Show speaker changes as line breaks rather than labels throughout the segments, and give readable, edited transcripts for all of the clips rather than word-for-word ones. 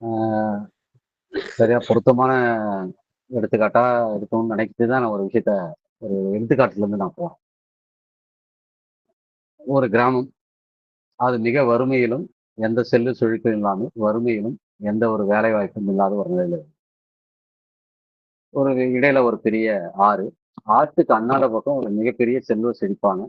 ஆ சரியா பொருத்தமான எடுத்துக்காட்டா இருக்கும்னு நினைச்சுட்டு தான் நான் ஒரு விஷயத்த ஒரு எடுத்துக்காட்டுலேருந்து நான் போறேன். ஒரு கிராமம். அது மிக வறுமையிலும், எந்த செல்வ செழிப்பும் இல்லாமல், வறுமையிலும், எந்த ஒரு வேலை வாய்ப்பும் இல்லாத ஒரு நிலையில இருக்கு. ஒரு இடையில ஒரு பெரிய ஆறு. ஆத்துக்கு அந்தாண்ட பக்கம் ஒரு மிகப்பெரிய செல்வ செழிப்பான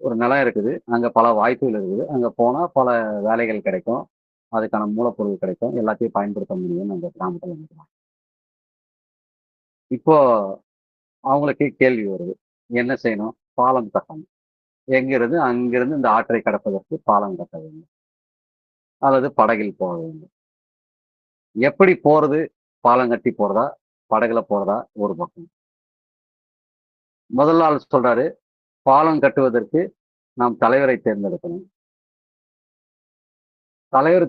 ஒரு நிலம் இருக்குது. அங்க பல வாய்ப்புகள் இருக்குது. அங்க போனா பல வேலைகள் கிடைக்கும். அதுக்கான மூலப்பொருள் கிடைக்கும். எல்லாத்தையும் பயன்படுத்த முடியும்னு அந்த கிராமத்துல நினைக்கிறாங்க. இப்போ அவங்களுக்கு கேள்வி வருது. என்ன செய்யணும்? பாலம் கட்டணும். எங்கிருந்து? அங்கிருந்து இந்த ஆற்றை கடப்பதற்கு பாலம் கட்ட வேண்டும். அல்லது படகில் போக வேண்டும். எப்படி போறது? பாலம் கட்டி போறதா? படகுல போறதா? ஒரு பக்கம். முதல் ஆள் சொல்றாரு, பாலம் கட்டுவதற்கு நாம் தலைவரை தேர்ந்தெடுக்கணும். தலைவர்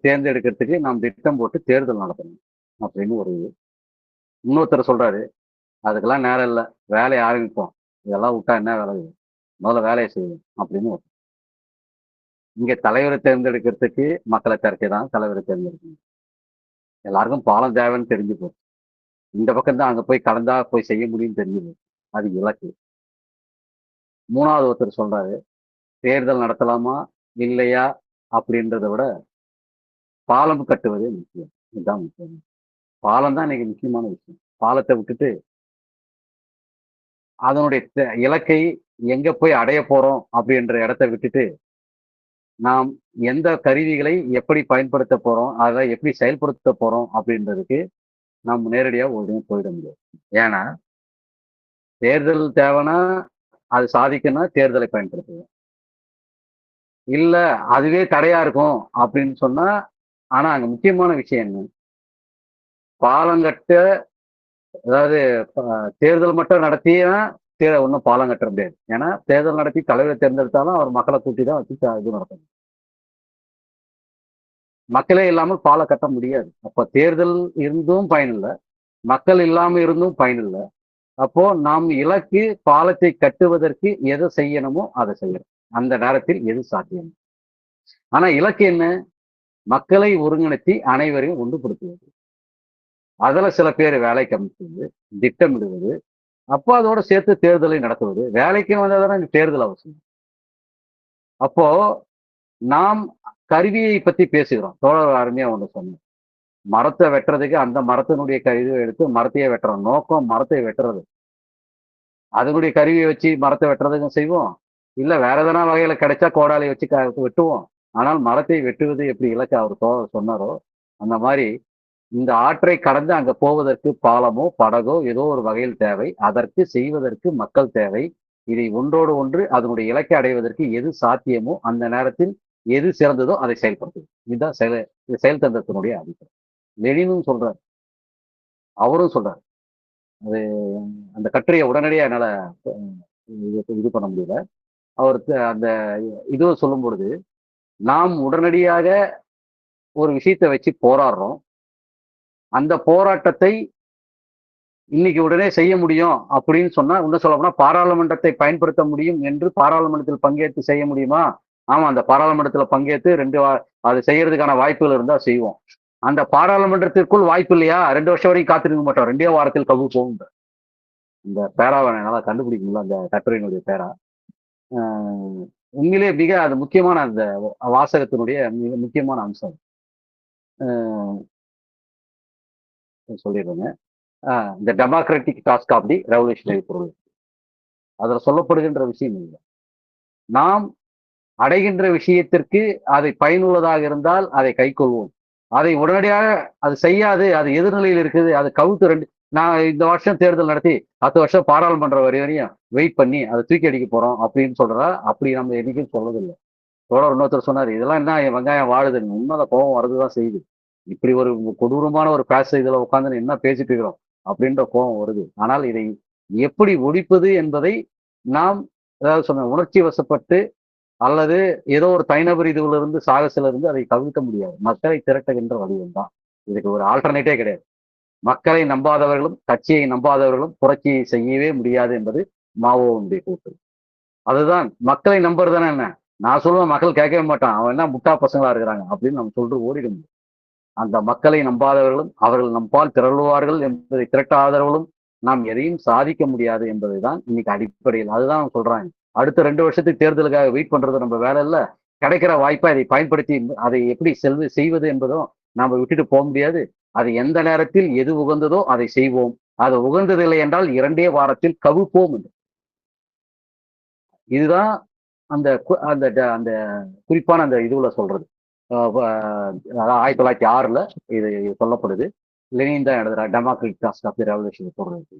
தேர்ந்தெடுக்கிறதுக்கு நாம் திட்டம் போட்டு தேர்தல் நடத்தணும். அப்படின்னு ஒரு இது. இன்னொருத்தர் சொல்றாரு, அதுக்கெல்லாம் நேரம் இல்ல. வேலைய ஆரம்பிப்போம். இதெல்லாம் விட்டா என்ன வேலை இது? முதல்ல வேலைய செய்வோம். அப்படின்னு இங்க தலைவர தேர்ந்தெடுக்கிறதுக்கு மக்கள திரட்டி தான் தலைவர தேர்ந்தெடுக்கணும். எல்லாருக்கும் பாலம் தேவைன்னு தெரிஞ்சு போச்சு. இந்த பக்கம் தான் அங்க போய் கடந்தா போய் செய்ய முடியும்னு தெரிஞ்சு போச்சு. அது இலக்கு. 3வது ஒருத்தர் சொல்றாரு, தேர்தல் நடத்தலாமா? இல்லையா? அப்படின்றத விட பாலம் கட்டுவதே முக்கியம். இதுதான் முக்கியம். பாலம் தான் இன்னைக்கு முக்கியமான விஷயம். பாலத்த விட்டுட்டு அதனுடைய இலக்கை எங்க போய் அடைய போறோம் அப்படின்ற இடத்த விட்டுட்டு, நாம் எந்த கருவிகளை எப்படி பயன்படுத்த போறோம்? அத எப்படி செயல்படுத்த போறோம்? அப்படின்றதுக்கு நாம் நேரடியா உடனே போயிட முடியாது. ஏன்னா, தேர்தல் தேவைன்னா, அது சாதிக்கணும்னா தேர்தலை பயன்படுத்துவோம். இல்ல அதுவே தடையா இருக்கும் அப்படின்னு சொன்னா, ஆனா அங்க முக்கியமான விஷயம் என்ன? பாலம் கட்ட அதாவது ப தேர்தல் மட்டும் நடத்தினா ஒண்ணும் பாலம் கட்ட முடியாது. ஏன்னா, தேர்தல் நடத்தி தலைவர தேர்ந்தெடுத்தாலும் அவர் மக்கள கூட்டி தான் வச்சு இது நடத்தணும். மக்களே இல்லாமல் பாலம் கட்ட முடியாது. அப்ப தேர்தல் இருந்தும் பயனில்ல. மக்கள் இல்லாம இருந்தும் பயனில்ல. அப்போ நாம் இலக்கு பாலத்தை கட்டுவதற்கு எத செய்யணுமோ அத செய்யணும். அந்த நேரத்தில் எது சாத்தியம். ஆனா இலக்கு என்ன? மக்களை ஒருங்கிணைத்தி அனைவரையும் ஒன்றுபடுத்துவது. அதுல சில பேர் வேலைக்கு அமர்த்துவது, திட்டமிடுவது, அப்போ அதோட சேர்த்து தேர்தலை நடத்துவது. வேலைக்குன்னு வந்தா தானே தேர்தல் அவசியம். அப்போ நாம் கருவியை பத்தி பேசுகிறோம். தோழர் அருமையா ஒண்ணு சொன்னார். மரத்த வெட்டுறதுக்கு அந்த மரத்தினுடைய இத எடுத்து மரத்தையே வெட்டுறோம். நோக்கம் மரத்தை வெட்டுறது. அதனுடைய கருவிய வச்சு மரத்த வெட்டுறதுக்கும் செய்வோம். இல்ல வேற எதனா வகையில கிடைச்சா கோடாலிய வச்சு வெட்டுவோம். ஆனால் மரத்தை வெட்டுவது எப்படி இலக்கு அவர் சொன்னாரோ, அந்த மாரி இந்த ஆற்றை கடந்து அங்க போவதற்கு பாலமோ, படகோ ஏதோ ஒரு வகையில் தேவை. அதற்கு செய்வதற்கு மக்கள் தேவை. இதை ஒன்றோடு ஒன்று அதனுடைய இலக்கை அடைவதற்கு எது சாத்தியமோ, அந்த நேரத்தில் எது சிறந்ததோ அதை செயல்படுத்துவது. இதுதான் செயல் தந்திரத்தினுடைய அடிப்படை. லெனினும் சொல்றார். அவரும் சொல்றார். அது அந்த கட்டுரைய உடனடியா என்னால இது பண்ண முடியல. அவர் அந்த இதுவும் சொல்லும்பொழுது, நாம் உடனடியாக ஒரு விஷயத்த வச்சு போராடுறோம். அந்த போராட்டத்தை இன்னைக்கு உடனே செய்ய முடியும் அப்படின்னு சொன்னா, இன்னும் சொல்லப்போனா பாராளுமன்றத்தை பயன்படுத்த முடியும் என்று பாராளுமன்றத்தில் பங்கேற்று செய்ய முடியுமா? ஆமா, அந்த பாராளுமன்றத்துல பங்கேற்று 2 அது செய்யறதுக்கான வாய்ப்புகள் இருந்தா செய்வோம். அந்த பாராளுமன்றத்திற்குள் வாய்ப்பு இல்லையா? 2 வருஷம் வரைக்கும் காத்திருக்க மாட்டோம். 2 வாரத்தில் கவு போகும். இந்த பேராவ என்னால கண்டுபிடிக்க முடியல அந்த கட்டுரையினுடைய பேரா. அ உண்மையிலேயே மிக அது முக்கியமான அந்த வாசகத்தினுடைய மிக முக்கியமான அம்சம். அ சொல்லிடுறேங்க. இந்த democratic task of the revolutionary பொருள். அதுல சொல்லப்படுகின்ற விஷயம் இல்ல. நாம் அடைகின்ற விஷயத்திற்கு அதை பயனுள்ளதாக இருந்தால் அதை கைக்கொள்வோம். அதை உடனடியாக அது செய்யாது. அது எதிர்நிலையில் இருக்குது. அது கவுத்து 2 நான் இந்த வருஷம் தேர்தல் நடத்தி, அடுத்த வருஷம் பாராளுமன்றம் வரையும் வெயிட் பண்ணி அத தூக்கி அடிக்க போறோம் அப்படின்னு சொல்றதா, அப்படி நம்ம என்னைக்கும் சொல்றதில்ல. தோழர் இன்னொருத்தர் சொன்னாரு, "இதெல்லாம் என்ன வெங்காயம் வாழுதுன்னு." உண்மைதான் கோவம் வரதுதான் செய்யுது. இப்படி ஒரு கொடூரமான ஒரு இதுல உட்கார்ந்து என்ன பேசிட்டு இருக்கிறோம் அப்படின்ற கோவம் வருது. ஆனால் இதை எப்படி ஒழிப்பது என்பதை நாம் அதாவது சொன்ன உணர்ச்சி வசப்பட்டு அல்லது ஏதோ ஒரு தனிநபர் இதுவிலிருந்து சாகசிலிருந்து அதை தவிர்க்க முடியாது. மக்களை திரட்டுகின்ற வடிவம் தான். இதுக்கு ஒரு ஆல்டர்னேட்டே கிடையாது. மக்களை நம்பாதவர்களும், கட்சியை நம்பாதவர்களும் புரட்சியை செய்யவே முடியாது என்பது மாவோவுடைய கூற்று. அதுதான் மக்களை நம்புறதுன்னா என்ன? நான் சொல்லுவேன் மக்கள் கேட்கவே மாட்டான். அவன் என்ன முட்டா பசங்களா இருக்கிறாங்க அப்படின்னு நம்ம சொல்லிட்டு ஓடிட முடியும். அந்த மக்களை நம்பாதவர்களும் அவர்கள் நம்பால் திரளுவார்கள் என்பதை திரட்டாதவர்களும் நாம் எதையும் சாதிக்க முடியாது என்பதுதான் இன்னைக்கு அடிப்படையில். அதுதான் சொல்றாங்க. அடுத்த 2 வருஷத்துக்கு தேர்தலுக்காக வெயிட் பண்றது நம்ம வேலை இல்ல. கிடைக்கிற வாய்ப்பை அதை பயன்படுத்தி அதை எப்படி செய்வது என்பதும் நாம விட்டுட்டு போக முடியாது. அது எந்த நேரத்தில் எது உகந்ததோ அதை செய்வோம். அது உகந்ததில்லை என்றால் 2 வாரத்தில் கவிழ்ப்போம் என்று. இதுதான் அந்த அந்த அந்த குறிப்பான அந்த இதுல சொல்றது. 1906ல இது சொல்லப்படுது. லெனின் தான் எழுதுறார் democratic cast of the revolution சொல்றது.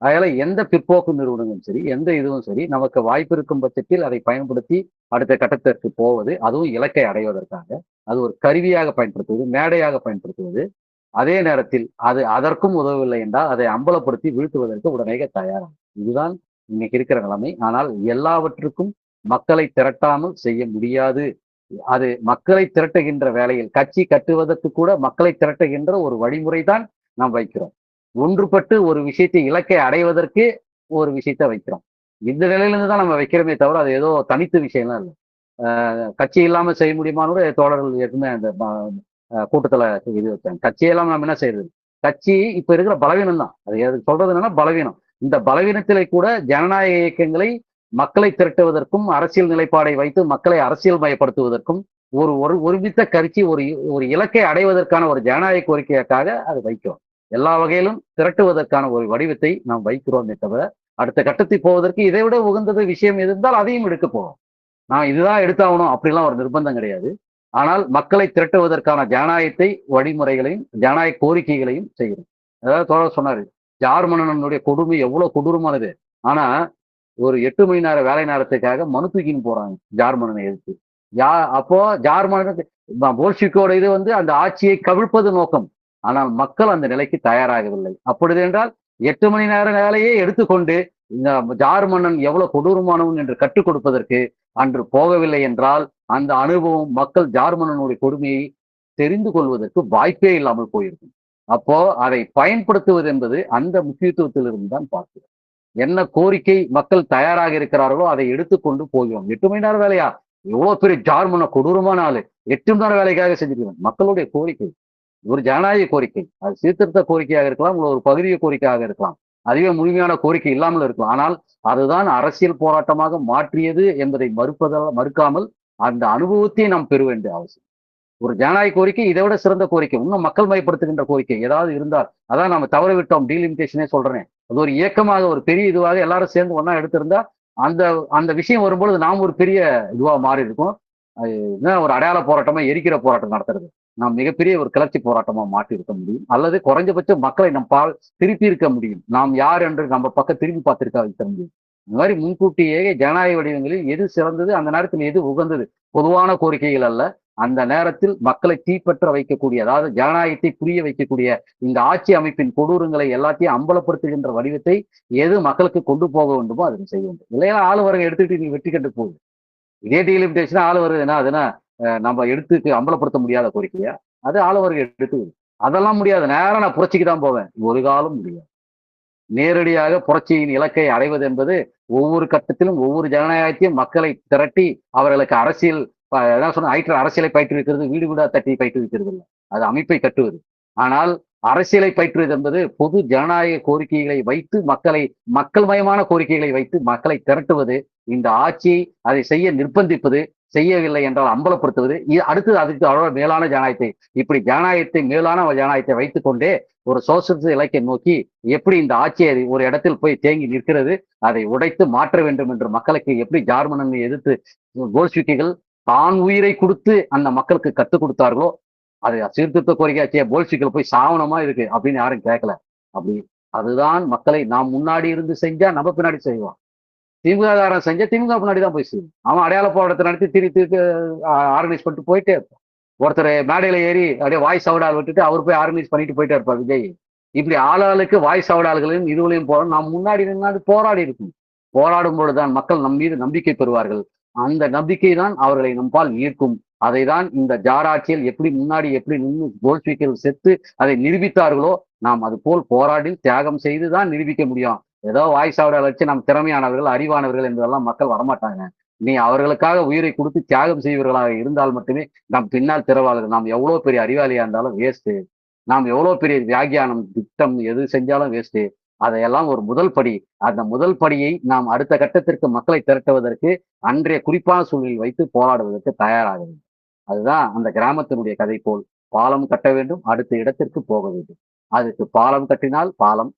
அதனால எந்த பிற்போக்கு நிறுவனங்களும் சரி, எந்த இதுவும் சரி, நமக்கு வாய்ப்பு இருக்கும் பட்சத்தில் அதை பயன்படுத்தி அடுத்த கட்டத்திற்கு போவது, அதுவும் இலக்கை அடைவதற்காக, அது ஒரு கருவியாக பயன்படுத்துவது, மேடையாக பயன்படுத்துவது. அதே நேரத்தில் அது அதற்கும் உதவவில்லை என்றால் அதை அம்பலப்படுத்தி வீழ்த்துவதற்கு உடனே தயாராகும். இதுதான் இன்னைக்கு இருக்கிற நிலைமை. ஆனால் எல்லாவற்றுக்கும் மக்களை திரட்டாமல் செய்ய முடியாது. அது மக்களை திரட்டுகின்ற வேலையில் கட்சி கட்டுவதற்கு கூட மக்களை திரட்டுகின்ற ஒரு வழிமுறை தான் நாம் வைக்கிறோம். ஒன்றுபட்டு ஒரு விஷயத்தை இலக்கை அடைவதற்கு ஒரு விஷயத்தை வைக்கிறோம். இந்த நிலையிலிருந்து தான் நம்ம வைக்கிறோமே தவிர அது ஏதோ தனித்த விஷயம்லாம் இல்லை. கட்சி இல்லாம செய்ய முடியுமான்னு தோழர்கள் ஏற்கனவே அந்த கூட்டத்துல இது வச்சாங்க. கட்சியெல்லாம் நம்ம என்ன செய்யறது? கட்சி இப்ப இருக்கிற பலவீனம் தான். அது சொல்றது என்னன்னா பலவீனம். இந்த பலவீனத்திலே கூட ஜனநாயக இயக்கங்களை மக்களை திரட்டுவதற்கும் அரசியல் நிலைப்பாடை வைத்து மக்களை அரசியல் மயப்படுத்துவதற்கும் ஒரு ஒருமித்த கருச்சி ஒரு இலக்கை அடைவதற்கான ஒரு ஜனநாயக கோரிக்கைக்காக அதை வைக்கிறோம். எல்லா வகையிலும் திரட்டுவதற்கான ஒரு வடிவத்தை நாம் வைக்கிறோமே தவிர அடுத்த கட்டத்துக்கு போவதற்கு இதை விட உகந்தது விஷயம் இருந்தால் அதையும் எடுக்க போவோம். நான் இதுதான் எடுத்தாகணும் அப்படிலாம் ஒரு நிர்பந்தம் கிடையாது. ஆனால் மக்களை திரட்டுவதற்கான ஜனநாயகத்தை வழிமுறைகளையும் ஜனநாயக கோரிக்கைகளையும் செய்கிறோம். அதாவது தோழர் சொன்னாரு, ஜார் மன்னனுடைய கொடுமை எவ்வளவு கொடூரமானது. ஆனா ஒரு 8 மணி நேர வேலை நேரத்துக்காக மனு தூக்கின்னு போறாங்க ஜார் மன்னனை எதிர்த்து. அப்போ ஜார் மன்னனுக்கு போல்ஷிக்கோட இது அந்த ஆட்சியை கவிழ்ப்பது நோக்கம். ஆனால் மக்கள் அந்த நிலைக்கு தயாராகவில்லை. அப்பொழுது என்றால் 8 மணி நேர வேலையை எடுத்துக்கொண்டு இந்த ஜார் மன்னன் எவ்வளவு கொடூரமானவன் என்று கற்றுக் கொடுப்பதற்கு அன்று போகவில்லை என்றால் அந்த அனுபவம் மக்கள் ஜார் மன்னனுடைய கொடுமையை தெரிந்து கொள்வதற்கு வாய்ப்பே இல்லாமல் போயிருக்கும். அப்போ அதை பயன்படுத்துவது என்பது அந்த முக்கியத்துவத்திலிருந்து தான் பார்க்கிறோம். என்ன கோரிக்கை மக்கள் தயாராக இருக்கிறார்களோ அதை எடுத்துக்கொண்டு போகிறோம். 8 மணி நேரம் வேலையா? எவ்வளவு பெரிய ஜார் மன்ன கொடூரமான ஆளு 8 மணி நேரம் வேலைக்காக செஞ்சிருக்கோம். மக்களுடைய கோரிக்கை ஒரு ஜனநாயக கோரிக்கை. அது சீர்திருத்த கோரிக்கையாக இருக்கலாம், ஒரு பகுதிய கோரிக்கையாக இருக்கலாம், அதுவே முழுமையான கோரிக்கை இல்லாமல் இருக்கலாம். ஆனால் அதுதான் அரசியல் போராட்டமாக மாற்றியது என்பதை மறுக்காமல் அந்த அனுபவத்தை நாம் பெற வேண்டிய அவசியம். ஒரு ஜனநாயக கோரிக்கை இதை விட சிறந்த கோரிக்கை, இன்னும் மக்கள் மயப்படுத்துகின்ற கோரிக்கை ஏதாவது இருந்தால், அதான் நம்ம தவற விட்டோம் டீலிமிட்டேஷனே சொல்றேன். அது ஒரு இயக்கமாக ஒரு பெரிய இதுவாக எல்லாரும் சேர்ந்து ஒன்னா எடுத்திருந்தா அந்த அந்த விஷயம் வரும்பொழுது நாம் ஒரு பெரிய இதுவா மாறி இருக்கும். ஒரு அடையாள போராட்டமா எரிக்கிற போராட்டம் நடத்துறது நாம் மிகப்பெரிய ஒரு கிளர்ச்சி போராட்டமா மாற்றி இருக்க முடியும். அல்லது குறைஞ்சபட்சம் மக்களை நம் பால் திருப்பி இருக்க முடியும். நாம் யார் என்று நம்ம பக்கம் திரும்பி பார்த்திருக்க வைக்க முடியும். இந்த மாதிரி முன்கூட்டியே ஜனநாயக வடிவங்களில் எது சிறந்தது, அந்த நேரத்தில் எது உகந்தது, பொதுவான கோரிக்கைகள் அல்ல, அந்த நேரத்தில் மக்களை தீப்பற்ற வைக்கக்கூடிய, அதாவது ஜனநாயகத்தை புரிய வைக்கக்கூடிய இந்த ஆட்சி அமைப்பின் கொடூரங்களை எல்லாத்தையும் அம்பலப்படுத்துகின்ற வடிவத்தை எது மக்களுக்கு கொண்டு போக வேண்டுமோ அதை செய்ய வேண்டும். இல்லையா ஆளு வரங்க எடுத்துக்கிட்டு நீ வெற்றி கண்டு போகுது. இதே டீலிமிட்டேஷன் ஆளு வருதுன்னா அதுனா நம்ம எடுத்து அம்பலப்படுத்த முடியாத கோரிக்கையா? அது ஆளுவர்கள் எடுத்து அதெல்லாம் முடியாது. நேரம் நான் புரட்சிக்கு தான் போவேன். ஒரு காலம் முடியாது. நேரடியாக புரட்சியின் இலக்கை அடைவது என்பது ஒவ்வொரு கட்டத்திலும் ஒவ்வொரு ஜனநாயகத்தையும் மக்களை திரட்டி அவர்களுக்கு அரசியல் அரசியலை பயிற்றுவிக்கிறது, வீடு வீடா தட்டி பயிற்றுவிக்கிறது இல்லை, அது அமைப்பை கட்டுவது. ஆனால் அரசியலை பயிற்றுவது என்பது பொது ஜனநாயக கோரிக்கைகளை வைத்து மக்கள் மயமான கோரிக்கைகளை வைத்து மக்களை திரட்டுவது, இந்த ஆட்சியை அதை செய்ய நிர்பந்திப்பது, செய்யவில்லை என்றால் அம்பலப்படுத்துவது. அடுத்தது அதுக்கு அவ்வளவு மேலான ஜனநாயகத்தை, இப்படி மேலான ஜனநாயகத்தை வைத்துக் கொண்டே ஒரு சோசியலிச இலக்கை நோக்கி எப்படி இந்த ஆட்சியை ஒரு இடத்தில் போய் தேங்கி நிற்கிறது, அதை உடைத்து மாற்ற வேண்டும் என்று மக்களுக்கு எப்படி ஜார்மனை எதிர்த்து போல்ஷிக்குகள் தான் உயிரை கொடுத்து அந்த மக்களுக்கு கற்றுக் கொடுத்தார்களோ, அது சீர்திருத்த கோரிக்கையாச்சிய போல்ஷிக்குகள் போய் சாவனமா இருக்கு அப்படின்னு யாரும் கேட்கல. அப்படி அதுதான் மக்களை நாம் முன்னாடி இருந்து செஞ்சா நம்ம பின்னாடி செய்வான். திமுக செஞ்ச திமுக பின்னாடி தான் போய் செய்யும். அவன் அடையாள போராட்டத்தை நடத்தி திருப்பி ஆர்கனைஸ் பண்ணிட்டு போயிட்டே இருப்பான். ஒருத்தர் மேடையில ஏறி அப்படியே வாய் சவுடால் விட்டுட்டு அவர் போய் ஆர்கனைஸ் பண்ணிட்டு போயிட்டே இருப்பார் விஜய். இப்படி ஆளாளுக்கு வாய் சவுடால்களையும் இதுகளையும் போறோம். நாம் முன்னாடி போராடி இருக்கும். போராடும் பொழுதுதான் மக்கள் நம் மீது நம்பிக்கை பெறுவார்கள். அந்த நம்பிக்கை தான் அவர்களை நம்பால் ஈர்க்கும். அதை தான் இந்த ஜாராட்சியில் எப்படி நின்று போல்ஷிக்குகள் செத்து அதை நிரூபித்தார்களோ, நாம் அது போல் போராடி தியாகம் செய்துதான் நிரூபிக்க முடியும். ஏதோ வாய் சாவடால் வச்சு நாம் திறமையானவர்கள், அறிவானவர்கள் என்றெல்லாம் மக்கள் வரமாட்டாங்க. நீ அவர்களுக்காக உயிரை கொடுத்து தியாகம் செய்வர்களாக இருந்தால் மட்டுமே நம் பின்னால் திறவாளர்கள். நாம் எவ்வளவு பெரிய அறிவாளியா இருந்தாலும் வேஸ்ட். நாம் எவ்வளவு பெரிய வியாக்கியானம் திட்டம் எது செஞ்சாலும் வேஸ்ட். அதையெல்லாம் ஒரு முதல் படி. அந்த முதல் படியை நாம் அடுத்த கட்டத்திற்கு மக்களை திரட்டுவதற்கு அன்றைய குறிப்பான சூழலில் வைத்து போராடுவதற்கு தயாராக வேண்டும். அதுதான் அந்த கிராமத்தினுடைய கதை போல். பாலம் கட்ட வேண்டும், அடுத்த இடத்திற்கு போக வேண்டும். அதுக்கு பாலம் கட்டினால் பாலம்,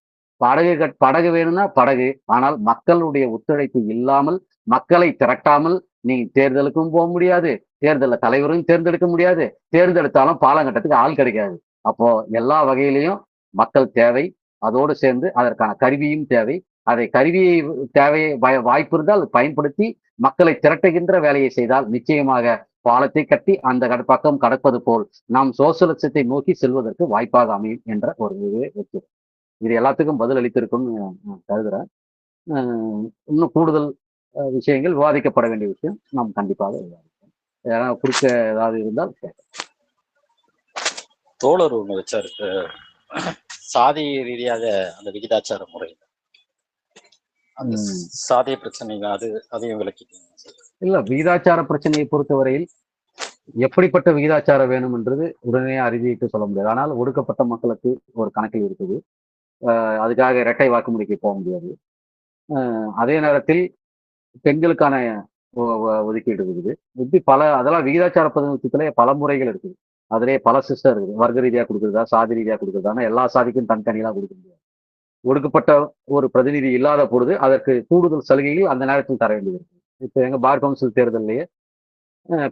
படகு வேணும்னா படகு. ஆனால் மக்களுடைய ஒத்துழைப்பு இல்லாமல், மக்களை திரட்டாமல் நீ தேர்தலுக்கும் போக முடியாது, தேர்தலில் தலைவரும் தேர்ந்தெடுக்க முடியாது, தேர்ந்தெடுத்தாலும் பாலம் கட்டத்துக்கு ஆள் கிடைக்காது. அப்போ எல்லா வகையிலையும் மக்கள் தேவை, அதோடு சேர்ந்து அதற்கான கருவியும் தேவை. அதை கருவியை தேவையை வாய்ப்பு இருந்தால் பயன்படுத்தி மக்களை திரட்டுகின்ற வேலையை செய்தால் நிச்சயமாக பாலத்தை கட்டி அந்த பக்கம் கடப்பது போல் நாம் சோசலிசத்தை நோக்கி செல்வதற்கு வாய்ப்பாக அமையும் என்ற ஒரு இதுவே வைக்கிறேன். இது எல்லாத்துக்கும் பதில் அளித்திருக்கும்னு நான் கருதுறேன். இன்னும் கூடுதல் விஷயங்கள் விவாதிக்கப்பட வேண்டிய விஷயம் நாம் கண்டிப்பாக விவாதிப்போம். ஏதாவது குறுக்க ஏதாவது இருந்தால்
தோழர் ஒண்ணு வச்சாரு, சாதி ரீதியாக அந்த விகிதாச்சார முறை, அந்த சாதிய பிரச்சனை, அதையும் விளக்கிட்டீங்க.
இல்ல, விகிதாச்சார பிரச்சனையை பொறுத்தவரையில் எப்படிப்பட்ட விகிதாச்சாரம் வேணும் என்றது உடனே அறிவித்து சொல்ல முடியாது. ஆனால் ஒடுக்கப்பட்ட மக்களுக்கு ஒரு கணக்கில் இருக்குது. அதுக்காக இரட்டை வாக்குமுறைக்கு போக முடியாது. அதே நேரத்தில் பெண்களுக்கான ஒதுக்கீடு இருக்குது. இப்படி அதெல்லாம் விகிதாச்சார பிரதிநிதித்துவத்திலே பல முறைகள் இருக்குது. அதிலே பல சிஸ்டம் இருக்குது. வர்க்க ரீதியாக கொடுக்குறதா, சாதி ரீதியாக கொடுக்குறதா, எல்லா சாதிக்கும் தனித்தனியெல்லாம் கொடுக்க முடியாது. ஒடுக்கப்பட்ட ஒரு பிரதிநிதி இல்லாத பொழுது அதற்கு கூடுதல் சலுகைகள் அந்த நேரத்தில் தர வேண்டியது இருக்கு. இப்போ எங்க பார் கவுன்சில் தேர்தலையே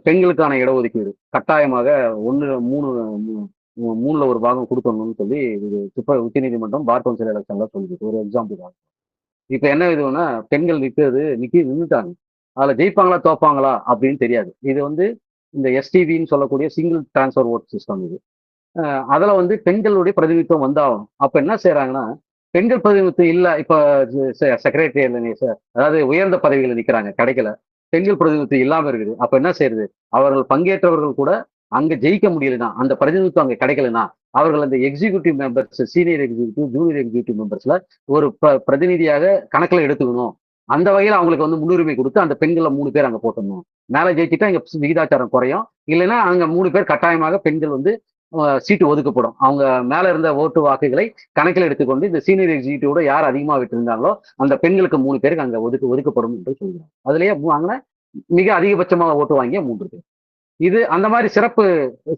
பெண்களுக்கான இடஒதுக்கீடு கட்டாயமாக 3/3 ஒரு பாகம் கொடுக்கணும்னு சொல்லி இது உச்ச நீதிமன்றம் பார் கவுன்சில் எலெக்ஷன்ல சொல்லிருக்கு. ஒரு எக்ஸாம்பிள். இப்ப என்ன இதுன்னா, பெண்கள் நின்றுட்டாங்க. அதுல ஜெயிப்பாங்களா தோப்பாங்களா அப்படின்னு தெரியாது. இது இந்த எஸ்டிவின்னு சொல்லக்கூடிய சிங்கிள் டிரான்ஸ்ஃபர் ஓட் சிஸ்டம். இது அதுல பெண்களுடைய பிரதிநிதித்துவம் வந்தாகும். அப்ப என்ன செய்யறாங்கன்னா, பெண்கள் பிரதிநிதித்துவம் இல்ல, இப்ப செக்ரட்டரியல் அதாவது உயர்ந்த பதவிகளை நிக்கிறாங்க, கிடைக்கல. பெண்கள் பிரதிநிதித்துவம் இல்லாம இருக்குது. அப்ப என்ன செய்யறது? அவர்கள் பங்கேற்றவர்கள் கூட அங்க ஜெயிக்க முடியலன்னா, அந்த பிரதிநிதித்துவம் அங்க கிடைக்கலன்னா, அவர்கள் அந்த executive members, senior executive, junior executive மெம்பர்ஸ்ல ஒரு பிரதிநிதியாக கணக்குல எடுத்துக்கணும். அந்த வகையில் அவங்களுக்கு முன்னுரிமை கொடுத்து அந்த பெண்களை 3 பேர் அங்க போட்டணும். மேலே ஜெயிச்சுட்டா இங்க விகிதாச்சாரம் குறையும். இல்லைன்னா அங்க 3 பேர் கட்டாயமாக பெண்கள் சீட்டு ஒதுக்கப்படும். அவங்க மேல இருந்த ஓட்டு வாக்குகளை கணக்கில் எடுத்துக்கொண்டு இந்த சீனியர் எக்ஸிக்யூட்டிவோட யார் அதிகமா விட்டிருந்தாங்களோ அந்த பெண்களுக்கு 3 பேருக்கு அங்க ஒதுக்கப்படும் என்று சொல்கிறாங்க. அதுலயே அங்கே மிக அதிகபட்சமாக ஓட்டு வாங்கிய 3 பேர். இது அந்த மாதிரி சிறப்பு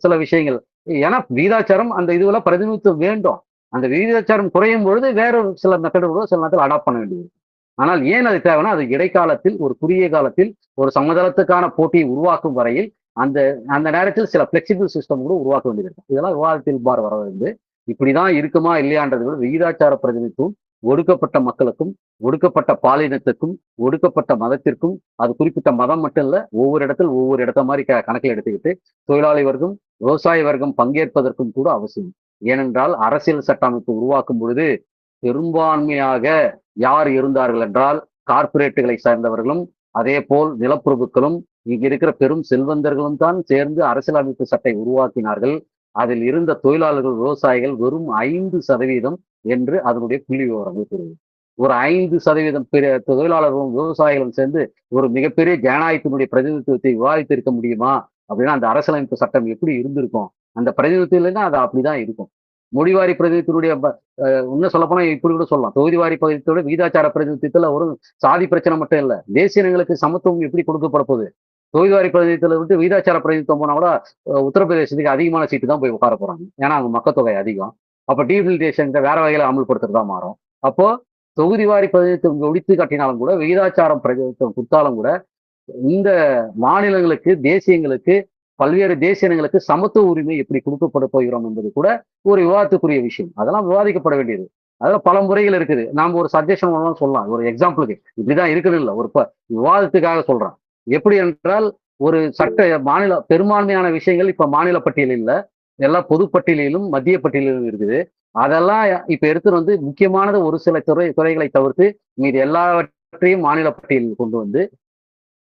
சில விஷயங்கள். ஏன்னா விகிதாச்சாரம் அந்த இதுல பிரதிநிதித்துவம் வேண்டும். அந்த விகிதாச்சாரம் குறையும் பொழுது வேற சில மெத்தடுகளோ சில நேரத்தில் அடாப்ட் பண்ண வேண்டியது. ஆனால் ஏன் அது தேவைன்னா, அது இடைக்காலத்தில் ஒரு குறுகிய காலத்தில் ஒரு சமதளத்துக்கான போட்டியை உருவாக்கும் வரையில் அந்த அந்த நேரத்தில் சில பிளெக்சிபிள் சிஸ்டம் கூட உருவாக்க வேண்டியது இருக்கும். இதெல்லாம் விவாதத்தில் வர இப்படிதான் இருக்குமா இல்லையான்றது கூட விகிதாச்சார பிரதிநிதித்துவம் ஒடுக்கப்பட்ட மக்களுக்கும், ஒடுக்கப்பட்ட பாலினத்துக்கும், ஒடுக்கப்பட்ட மதத்திற்கும், அது குறிப்பிட்ட மதம் மட்டும் இல்ல, ஒவ்வொரு இடத்த மாதிரி கணக்கில் எடுத்துக்கிட்டு தொழிலாளி வர்க்கம், விவசாய வர்க்கம் பங்கேற்பதற்கும் கூட அவசியம். ஏனென்றால் அரசியல் சட்ட அமைப்பு உருவாக்கும் பொழுது பெரும்பான்மையாக யார் இருந்தார்கள் என்றால் கார்ப்பரேட்டுகளை சார்ந்தவர்களும், அதே போல் நிலப்பிரபுக்களும், இங்க இருக்கிற பெரும் செல்வந்தர்களும் தான் சேர்ந்து அரசியலமைப்பு சட்டை உருவாக்கினார்கள். அதில் இருந்த தொழிலாளர்கள், விவசாயிகள் வெறும் 5% என்று அதனுடைய புள்ளி விவரங்கள் தெரியும். ஒரு 5% தொழிலாளர்களும் விவசாயிகளும் சேர்ந்து ஒரு மிகப்பெரிய ஜனநாயகத்தினுடைய பிரதிநிதித்துவத்தை விவாதித்திருக்க முடியுமா அப்படின்னா அந்த அரசியலமைப்பு சட்டம் எப்படி இருந்திருக்கும்? அந்த பிரதிநிதித்துவம் இல்லைன்னா அது அப்படிதான் இருக்கும். மொழிவாரி பிரதிநிதித்துவனுடைய இன்னும் சொல்ல போனா இப்படி கூட சொல்லலாம். தொகுதிவாரி பிரதிநிதித்துவ விகிதாச்சார பிரதிநிதித்துவத்துல ஒரு சாதி பிரச்சனை மட்டும் இல்ல, தேசிய இனங்களுக்கு சமத்துவம் எப்படி கொடுக்கப்பட போகுது? தொகுதிவாரி பிரதிநிதித்துவ விகிதாச்சார பிரதிநிதித்துவம் போனா கூட உத்தரப்பிரதேசத்துக்கு அதிகமான சீட்டு தான் போய் உட்கார போறாங்க. ஏன்னா அவங்க மக்கள் அதிகம். அப்ப டீஃபில்டேஷன் வேற வகையில அமல்படுத்துறதா மாறும். அப்போ தொகுதிவாரி பிரதிநிதித்துவம் ஒழித்து காட்டினாலும் கூட, விகிதாச்சாரம் பிரதிநிதித்துவம் கொடுத்தாலும் கூட, இந்த மாநிலங்களுக்கு, தேசியங்களுக்கு, பல்வேறு தேசிய இனங்களுக்கு சமத்துவ உரிமை எப்படி கொடுக்கப்பட போகிறோம் என்பது கூட ஒரு விவாதத்துக்குரிய விஷயம். அதெல்லாம் விவாதிக்கப்பட வேண்டியது. அதெல்லாம் பல முறைகள் இருக்குது. நாம ஒரு சஜஷன் சொல்லலாம். ஒரு எக்ஸாம்பிளுக்கு இப்படிதான் இருக்குது இல்ல, ஒரு விவாதத்துக்காக சொல்றேன். எப்படி என்றால், ஒரு மாநில பெரும்பான்மையான விஷயங்கள் இப்ப மாநில பட்டியலில் இல்ல, எல்லாம் பொதுப்பட்டியலிலும் மத்திய பட்டியலிலும் இருக்குது. அதெல்லாம் இப்ப எடுத்துட்டு முக்கியமானது ஒரு சில துறைகளை தவிர்த்து மீது எல்லாவற்றையும் மாநில பட்டியலில் கொண்டு வந்து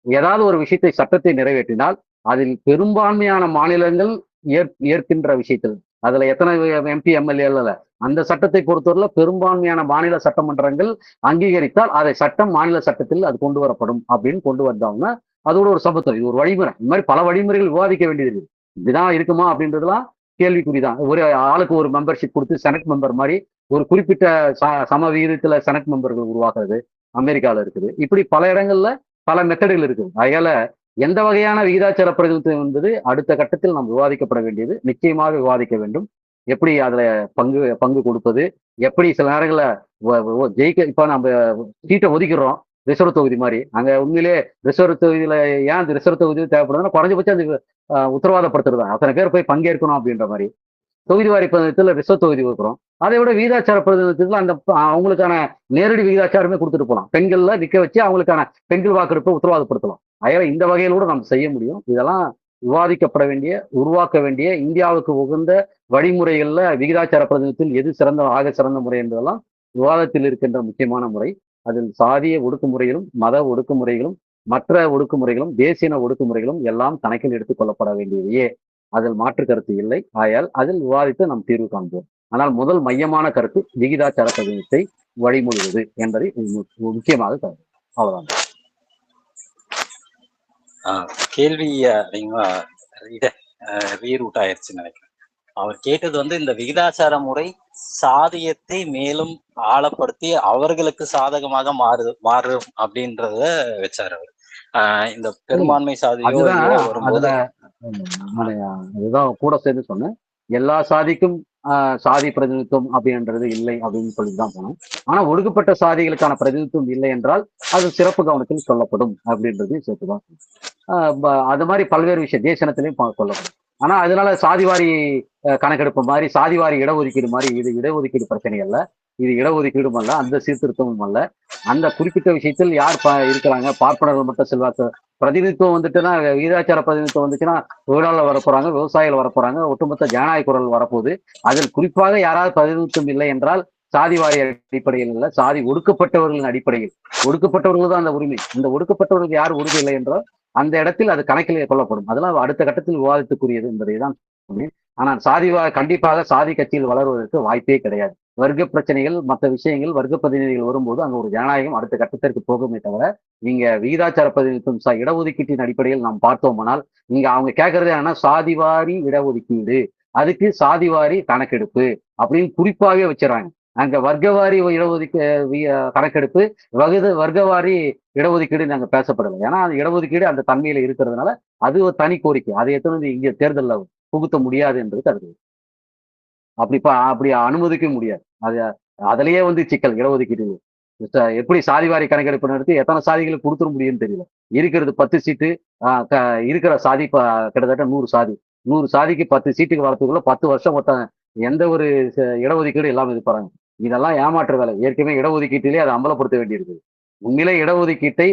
ஏதாவது ஒரு சட்டத்தை நிறைவேற்றினால் அதில் பெரும்பான்மையான மாநிலங்கள் ஏற்கின்ற விஷயத்தில், அதுல எத்தனை எம்பி எம்எல்ஏ இல்ல, அந்த சட்டத்தை பொறுத்தவரையில பெரும்பான்மையான மாநில சட்டமன்றங்கள் அங்கீகரித்தால் அதை சட்டம் மாநில சட்டத்தில் அது கொண்டு வரப்படும் அப்படின்னு கொண்டு வந்தாங்கன்னா அதோட ஒரு சமத்துவம். இது ஒரு வழிமுறை. இந்த மாதிரி பல வழிமுறைகள் விவாதிக்க வேண்டியது இருக்கு. இதுதான் இருக்குமா அப்படின்றதுலாம் கேள்விக்குறிதான். ஒரு ஆளுக்கு ஒரு மெம்பர்ஷிப் கொடுத்து செனட் மெம்பர் மாதிரி ஒரு குறிப்பிட்ட சம விகிதத்துல செனட் மெம்பர்கள் உருவாக்குறது அமெரிக்கால இருக்குது. இப்படி பல இடங்கள்ல பல மெத்தடுகள் இருக்குது. அதனால எந்த வகையான விகிதாச்சார பிரதிநிதித்துவம் என்பது அடுத்த கட்டத்தில் நாம் விவாதிக்கப்பட வேண்டியது, நிச்சயமாக விவாதிக்க வேண்டும். எப்படி அதுல பங்கு பங்கு கொடுப்பது, எப்படி சில நேரங்களில் ஜெயிக்க இப்ப நம்ம சீட்டை ஒதுக்கிறோம் ரிசர்வ் தொகுதி மாதிரி. அங்க உண்மையிலே ரிசர்வ் தொகுதியில ஏன் அந்த ரிசர்வ் தொகுதி தேவைப்படுதுன்னா குறைஞ்சபட்சம் அந்த உத்தரவாதப்படுத்துறது அத்தனை பேர் போய் பங்கேற்கணும் அப்படின்ற மாதிரி. தொகுதி வாரி பிரதிநிதித்துல ரிசர்வ் தொகுதி இருக்கிறோம். அதை விட விகிதாச்சார பிரதிநிதித்துல அந்த அவங்களுக்கான நேரடி விகிதாச்சாரமே கொடுத்துட்டு போகலாம். பெண்கள்ல நிக்க வச்சு அவங்களுக்கான பெண்கள் வாக்கெடுப்பை உத்தரவாதப்படுத்தலாம். அதனால இந்த வகையிலூட நம்ம செய்ய முடியும். இதெல்லாம் விவாதிக்கப்பட வேண்டிய, உருவாக்க வேண்டிய, இந்தியாவுக்கு உகந்த வழிமுறைகள்ல விகிதாச்சார பிரதிநிதித்தில் எது சிறந்த ஆக சிறந்த முறை என்பதெல்லாம் விவாதத்தில் இருக்கின்ற முக்கியமான முறை. அதில் சாதிய ஒடுக்குமுறைகளும் மத ஒடுக்குமுறைகளும் மற்ற ஒடுக்குமுறைகளும் தேசிய ஒடுக்குமுறைகளும் எல்லாம் கணக்கில் எடுத்துக் கொள்ளப்பட வேண்டியதையே. அதில் மாற்று கருத்து இல்லை. ஆயால் அதில் விவாதித்து நாம் தீர்வு காண்போம். ஆனால் முதல் மையமான கருத்து விகிதாச்சார பிரதிநிதித்தை வழிமொழிவது என்பதை முக்கியமாக கருது. அவ்வளவுதான்.
கேள்வி அதிகமா ரீரூட் ஆயிடுச்சுன்னு நினைக்கிறேன். அவர் கேட்டது வந்து இந்த விகிதாச்சார முறை சாதியத்தை மேலும் ஆழப்படுத்தி அவர்களுக்கு சாதகமாக மாறும் அப்படின்றத வச்சாரு அவர். இந்த பெரும்பான்மை சாதியோ வரும்போது
அதுதான் கூட சேர்ந்து சொன்னேன். எல்லா சாதிக்கும் சாதி பிரதிநிதித்துவம் அப்படின்றது இல்லை அப்படின்னு சொல்லிதான் போனோம். ஆனா ஒடுக்கப்பட்ட சாதிகளுக்கான பிரதிநிதித்துவம் இல்லை என்றால் அது சிறப்பு கவனத்தில் சொல்லப்படும் அப்படின்றதையும் சேர்த்துதான். அது மாதிரி பல்வேறு விஷயம் தேசனத்திலையும் சொல்லப்படும். ஆனா அதனால சாதிவாரி கணக்கெடுப்பு மாதிரி சாதிவாரி இடஒதுக்கீடு மாதிரி இது இடஒதுக்கீடு பிரச்சனை அல்ல. இது இடஒதுக்கீடும் அல்ல, அந்த சீர்திருத்தமும் அல்ல. அந்த குறிப்பிட்ட விஷயத்தில் யார் இருக்கிறாங்க, பார்ப்பனர்கள் மட்டும் செல்வாக்கு பிரதிநிதித்துவம் வந்துட்டுன்னா விகிதாச்சார பிரதிநிதித்துவம் வந்துச்சுன்னா தொழிலாளர் வரப்போறாங்க, விவசாயிகள் வரப்போறாங்க, ஒட்டுமொத்த ஜனநாயக குரல் வரப்போகுது. அதில் குறிப்பாக யாராவது பிரதிநிதித்துவம் இல்லை என்றால் சாதி வாரிய அடிப்படையில் இல்ல, சாதி ஒடுக்கப்பட்டவர்களின் அடிப்படையில். ஒடுக்கப்பட்டவர்கள் தான் அந்த உரிமை. இந்த ஒடுக்கப்பட்டவர்களுக்கு யார் உரிமை இல்லை என்றால் அந்த இடத்தில் அது கணக்கில் கொள்ளப்படும். அதெல்லாம் அடுத்த கட்டத்தில் விவாதத்துக்குரியது என்பதை தான் சொன்னேன். ஆனால் கண்டிப்பாக சாதி கட்சியில் வளர்வதற்கு வாய்ப்பே கிடையாது. வர்க்க பிரச்சனைகள் மற்ற விஷயங்கள் வர்க்க பிரதிநிதிகள் வரும்போது அங்க ஒரு ஜனநாயகம் அடுத்த கட்டத்திற்கு போகுமே தவிர நீங்க விகிதாச்சார பிரதிநிதித்துவம் இடஒதுக்கீட்டின் அடிப்படையில் நாம் பார்த்தோம்னால் நீங்க அவங்க கேட்கறது என்னன்னா சாதிவாரி இடஒதுக்கீடு, அதுக்கு சாதிவாரி கணக்கெடுப்பு அப்படின்னு குறிப்பாகவே வச்சிடறாங்க. அங்க வர்க்கவாரி கணக்கெடுப்பு வர்க்கவாரி இடஒதுக்கீடு நாங்க பேசப்படலை. ஏன்னா அந்த இடஒதுக்கீடு அந்த தன்மையில இருக்கிறதுனால அது ஒரு தனி கோரிக்கை. அதை எத்தனை இங்க தேர்தலில் புகுத்த முடியாது என்பது கருது. அப்படி அனுமதிக்க முடியாது. அதுலயே சிக்கல் இடஒதுக்கீடு எப்படி சாதிவாரி கணக்கெடுப்பு நடத்தி எத்தனை சாதிகளுக்கு கொடுத்துட முடியும்னு தெரியல. இருக்கிறது 10 சீட்டு, இருக்கிற சாதி கிட்டத்தட்ட 100 சாதி. 100 சாதிக்கு 10 சீட்டுக்கு வரத்துக்குள்ள 10 வருஷம் எந்த ஒரு இடஒதுக்கீடு இல்லாம இருப்பாங்க. இதெல்லாம் ஏமாற்று வேலை. ஏற்கனவே இடஒதுக்கீட்டிலே அதை அம்பலப்படுத்த வேண்டியிருக்குது. உண்மையிலே இடஒதுக்கீட்டை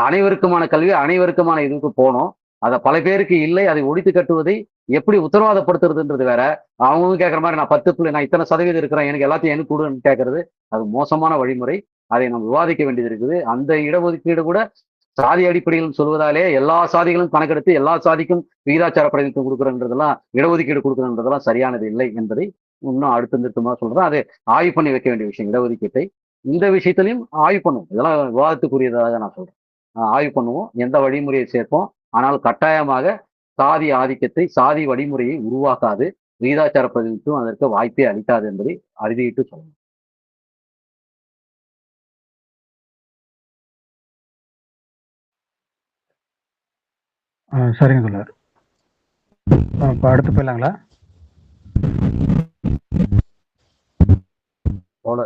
அனைவருக்குமான கல்வி அனைவருக்குமான இதுக்கு போனோம். அதை பல பேருக்கு இல்லை, அதை ஒழித்து கட்டுவதை எப்படி உத்தரவாதப்படுத்துறதுன்றது வேற. அவங்க கேட்கற மாதிரி நான் இத்தனை சதவீதம் இருக்கிறேன், எனக்கு எல்லாத்தையும் எனக்கு கொடுன்னு கேட்கறது அது மோசமான வழிமுறை. அதை நம்ம விவாதிக்க வேண்டியது இருக்குது. அந்த இடஒதுக்கீடு கூட சாதி அடிப்படையில் சொல்வதாலே எல்லா சாதிகளும் கணக்கெடுத்து எல்லா சாதிக்கும் விகிதாச்சார பிரதிநிதித்துவம் கொடுக்குறன்றதெல்லாம் இடஒதுக்கீடு கொடுக்குறன்றதெல்லாம் சரியானது இல்லை என்பதை இன்னும் அடுத்த நிறுத்தமா சொல்றேன். அதை ஆய்வு பண்ணி வைக்க வேண்டிய விஷயம் இடஒதுக்கீட்டை. இந்த விஷயத்திலையும் ஆய்வு பண்ணுவோம். இதெல்லாம் விவாதத்துக்குரியதாக நான் சொல்றேன். ஆய்வு பண்ணுவோம், எந்த வழிமுறையை சேர்ப்போம். ஆனால் கட்டாயமாக சாதி ஆதிக்கத்தை சாதி வழிமுறையை உருவாக்காது, விகிதாச்சார பிரதிநிதித்துவம் அதற்கு வாய்ப்பே அளிக்காது என்பதை அறுதியிட்டு சொல்லணும்.
சரிங்க தோழர். இப்போ அடுத்து போயிடலாங்களா?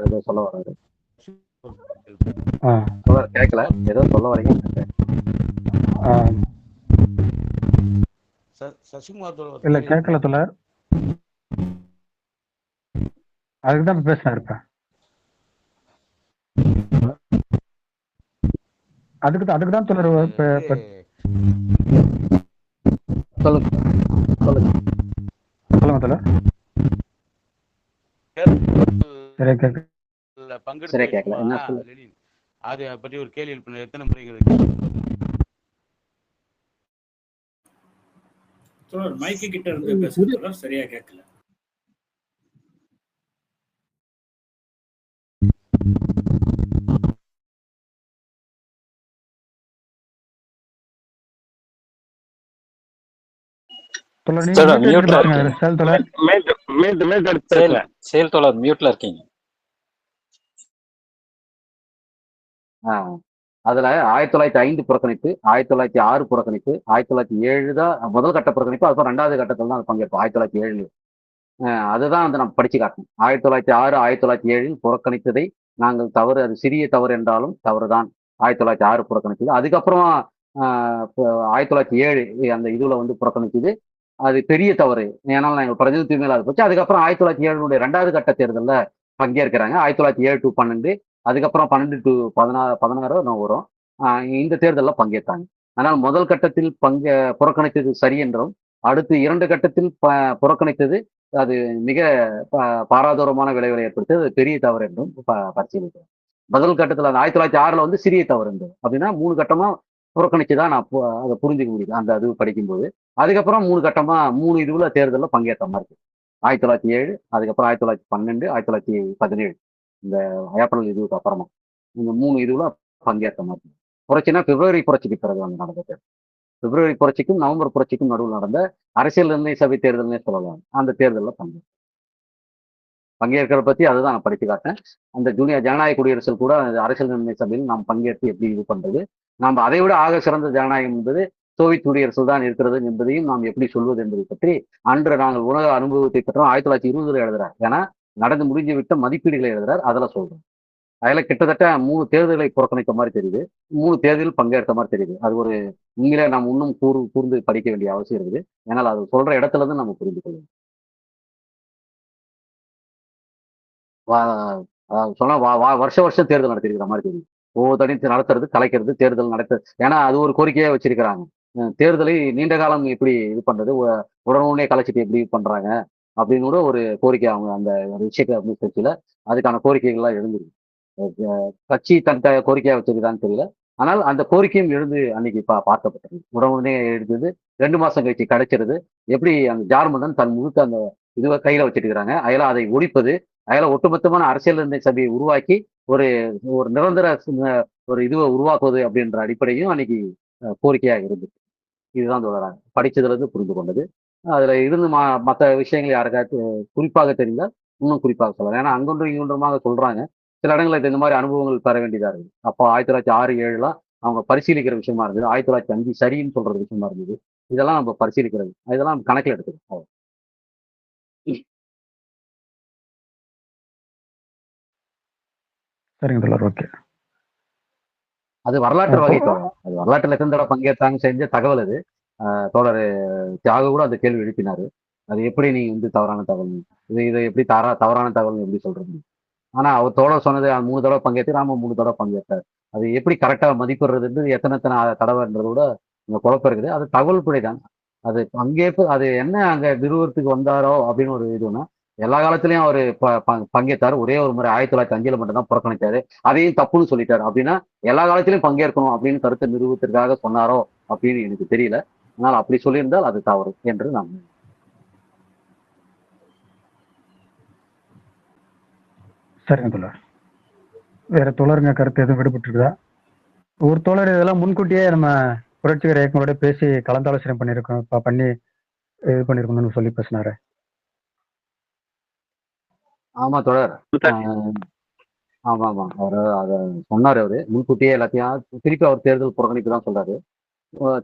ஏதோ சொல்ல வராது. கேட்கல, ஏதோ சொல்ல வரீங்க.
இல்ல கேட்கல தோழர், அதுக்குதான் பேசினா இருப்பேன். அதுக்குதான் தோழர் சொல்லுங்க தோழர்.
அது பற்றி ஒரு கேள்வி எழுப்பின எத்தனை முறைகள் மைக்கு கிட்ட இருந்து பேசுறதுல சரியா கேட்கல.
தோழர் நீங்க
தோழர்
மியூட் எடுத்துட்டு
மியூட்ல
பேசுங்க
இருக்கீங்க.
சேல் தோழர்.
மீட் எடுத்து
சேல்
பேசுங்க.
சேல் தோழர் மியூட்ல இருக்கீங்க.
அதுல 1905 புறக்கணிப்பு, 1906 புறக்கணிப்பு, 1907 தான் முதல் கட்ட புறக்கணிப்பு. அதுக்கப்புறம் 2வது கட்டத்தில் தான் பங்கேற்போம் 1907. அதுதான் வந்து நம்ம படிச்சு காட்டணும். 1906, 1907 புறக்கணித்ததை நாங்கள் தவறு, அது சிறிய தவறு என்றாலும் தவறுதான். 1906 புறக்கணிச்சது. அதுக்கப்புறம் 1907 அந்த இதுல வந்து புறக்கணிச்சது. அது பெரிய தவறு. ஏன்னா நாங்கள் பிரதிநிதி மேல அது போச்சு. அதுக்கப்புறம் 1907 2வது கட்ட தேர்தல்ல பங்கேற்கிறாங்க. 1907 to 12, அதுக்கப்புறம் 12 to 16 வரும். இந்த தேர்தலில் பங்கேற்றாங்க. ஆனால் முதல் கட்டத்தில் புறக்கணித்தது சரி என்றும், அடுத்து 2 கட்டத்தில் புறக்கணித்தது அது மிக பாராதூரமான விளைவுகளை ஏற்படுத்தி அது பெரிய தவறு என்றும் பரிசீலிக்கிறோம். முதல் கட்டத்தில் அந்த 1906 வந்து சிறிய தவறு இருந்தது. அப்படின்னா 3 கட்டமா புறக்கணிச்சுதான் நான் அதை புரிஞ்சுக்க முடியுது அந்த இது படிக்கும்போது. அதுக்கப்புறம் 3 கட்டமா 3 இதுல தேர்தலில் பங்கேற்ற மாதிரி இருக்கு. 1907, அதுக்கப்புறம் 1912, 1917 இந்த ஏப்ரல் இதுவுக்கு அப்புறமா இந்த 3 இதுல பங்கேற்ற மாதிரி. புரட்சினா பிப்ரவரி புரட்சிக்கு பிறகு வந்து நடந்தது. பிப்ரவரி புரட்சிக்கும் நவம்பர் புரட்சிக்கும் நடுவில் நடந்த அரசியல் நிர்ணய சபை தேர்தல்னே சொல்லலாம். அந்த தேர்தலில் பங்கேற்கிறத பத்தி அதுதான் நான் படித்து காட்டேன். அந்த ஜூனியர் ஜனநாயக குடியரசில் கூட அரசியல் நிர்ணய சபையில் நாம் பங்கேற்று எப்படி இது பண்றது, நாம் அதை விட ஆக சிறந்த ஜனநாயகம் என்பது சோவியத் குடியரசில் தான் இருக்கிறது என்பதையும் நாம் எப்படி சொல்வது என்பதை பற்றி அன்று நாங்கள் உலக அனுபவத்தை பெற்றோம். 1920 எழுதுறார். ஏன்னா நடந்து முடிஞ்சு விட்ட மதிப்பீடுகளை எழுதுறார். அதில் சொல்றேன். அதில் கிட்டத்தட்ட 3 தேர்தல்களை புறக்கணித்த மாதிரி தெரியுது, 3 தேர்தலில் பங்கேற்ற மாதிரி தெரியுது. அது ஒரு உண்மையிலே நாம் இன்னும் கூர்ந்து படிக்க வேண்டிய அவசியம் இருக்குது. ஏன்னால் அது சொல்ற இடத்துல இருந்து நம்ம புரிந்து கொள்ளணும். சொன்னா வருஷம் தேர்தல் நடத்திருக்கிற மாதிரி தெரியும். ஒவ்வொரு தனித்து நடத்துறது, கலைக்கிறது, தேர்தல் நடத்த. ஏன்னா அது ஒரு கோரிக்கையா வச்சிருக்கிறாங்க. தேர்தலை நீண்ட காலம் எப்படி இது பண்றது, உடனே கலைச்சிட்டு எப்படி இது பண்றாங்க அப்படின்னு கூட ஒரு கோரிக்கை அவங்க அந்த விஷயத்தை அப்படின்னு கட்சியில அதுக்கான கோரிக்கைகள்லாம் எழுந்திருக்கு. கட்சி தன் கோரிக்கையா வச்சிருக்கான்னு தெரியல. ஆனால் அந்த கோரிக்கையும் எழுந்து அன்னைக்கு பார்க்கப்பட்டது. உடனே எடுத்தது 2 மாசம் கழிச்சு கிடைச்சிருது. எப்படி அந்த ஜார்மன் தன் முழுக்க அந்த இதுவை கையில வச்சுட்டு இருக்கிறாங்க. அதெல்லாம் அதை ஒழிப்பது, அதெல்லாம் ஒட்டுமொத்தமான அரசியல் நிர்ணய சபையை உருவாக்கி ஒரு ஒரு நிரந்தர ஒரு இதுவை உருவாக்குவது அப்படின்ற அடிப்படையும் அன்னைக்கு கோரிக்கையா இருந்தது. இதுதான் தொடராங்க படிச்சதுல இருந்து புரிந்து கொண்டது. அதுல இருந்து மற்ற விஷயங்கள் யாருக்காச்சும் குறிப்பாக தெரிந்தால் இன்னும் குறிப்பாக சொல்லலாம். ஏன்னா அங்கொன்றும் இங்கொன்றுமாக சொல்றாங்க. சில இடங்களில் இந்த மாதிரி அனுபவங்கள் பெற வேண்டியதா இருக்குது. அப்போ 1906, 7 அவங்க பரிசீலிக்கிற விஷயமா இருந்தது. 1905 சரின்னு சொல்ற விஷயமா இருந்தது. இதெல்லாம் நம்ம பரிசீலிக்கிறது, இதெல்லாம் நம்ம கணக்கில் எடுத்துக்கணும்.
சரிங்க தோழர். ஓகே.
அது வரலாற்று வகை தோழர். அது வரலாற்றுல எத்தனை தடவை பங்கேற்றாங்க செஞ்ச தகவல் அது. தோழர் தியாக கூட அந்த கேள்வி எழுப்பினாரு. அது எப்படி நீங்க வந்து தவறான தகவல், இதை எப்படி தவறான தகவல் எப்படி சொல்றது? ஆனா அவர் தோழர் சொன்னது 3 தடவை பங்கேற்று நாம 3 தடவை பங்கேற்றார். அது எப்படி கரெக்டா மதிப்பிடுறது, எத்தனை தடவைன்றத விட இந்த குழப்பம் இருக்குது. அது தகவல் பிழைதான். அது பங்கேற்பு, அது என்ன அங்க நிறுவனத்துக்கு வந்தாரோ அப்படின்னு ஒரு இதுன்னா, எல்லா காலத்திலயும் அவரு பங்கேற்றாரு. ஒரே ஒரு முறை 1905 மட்டும்தான் புறக்கணித்தாரு. அதையும் தப்புன்னு சொல்லிட்டாரு. அப்படின்னா எல்லா காலத்திலையும் பங்கேற்கணும் அப்படின்னு கருத்தை நிறுவனத்திற்காக சொன்னாரோ அப்படின்னு எனக்கு தெரியல. ஆனால் அப்படி சொல்லியிருந்தால் அது தவறு என்று நான்.
சரிங்க தோழர். வேற தோழருங்க கருத்து எதுவும் விடுபட்டு இருக்குதா? ஒரு தோழர் இதெல்லாம் முன்கூட்டியே நம்ம புரட்சிகர இயக்கங்களோட பேசி கலந்தாலோசனை பண்ணியிருக்கோம், பண்ணி இது பண்ணிருக்கணும்னு சொல்லி பேசினாரு.
ஆமா தோழர். ஆமா அவரு அதை சொன்னாரு. அவரு முன்கூட்டியே எல்லாத்தையும் திருப்பி அவர் தேர்தல் புறக்கணிப்பு தான் சொல்றாரு.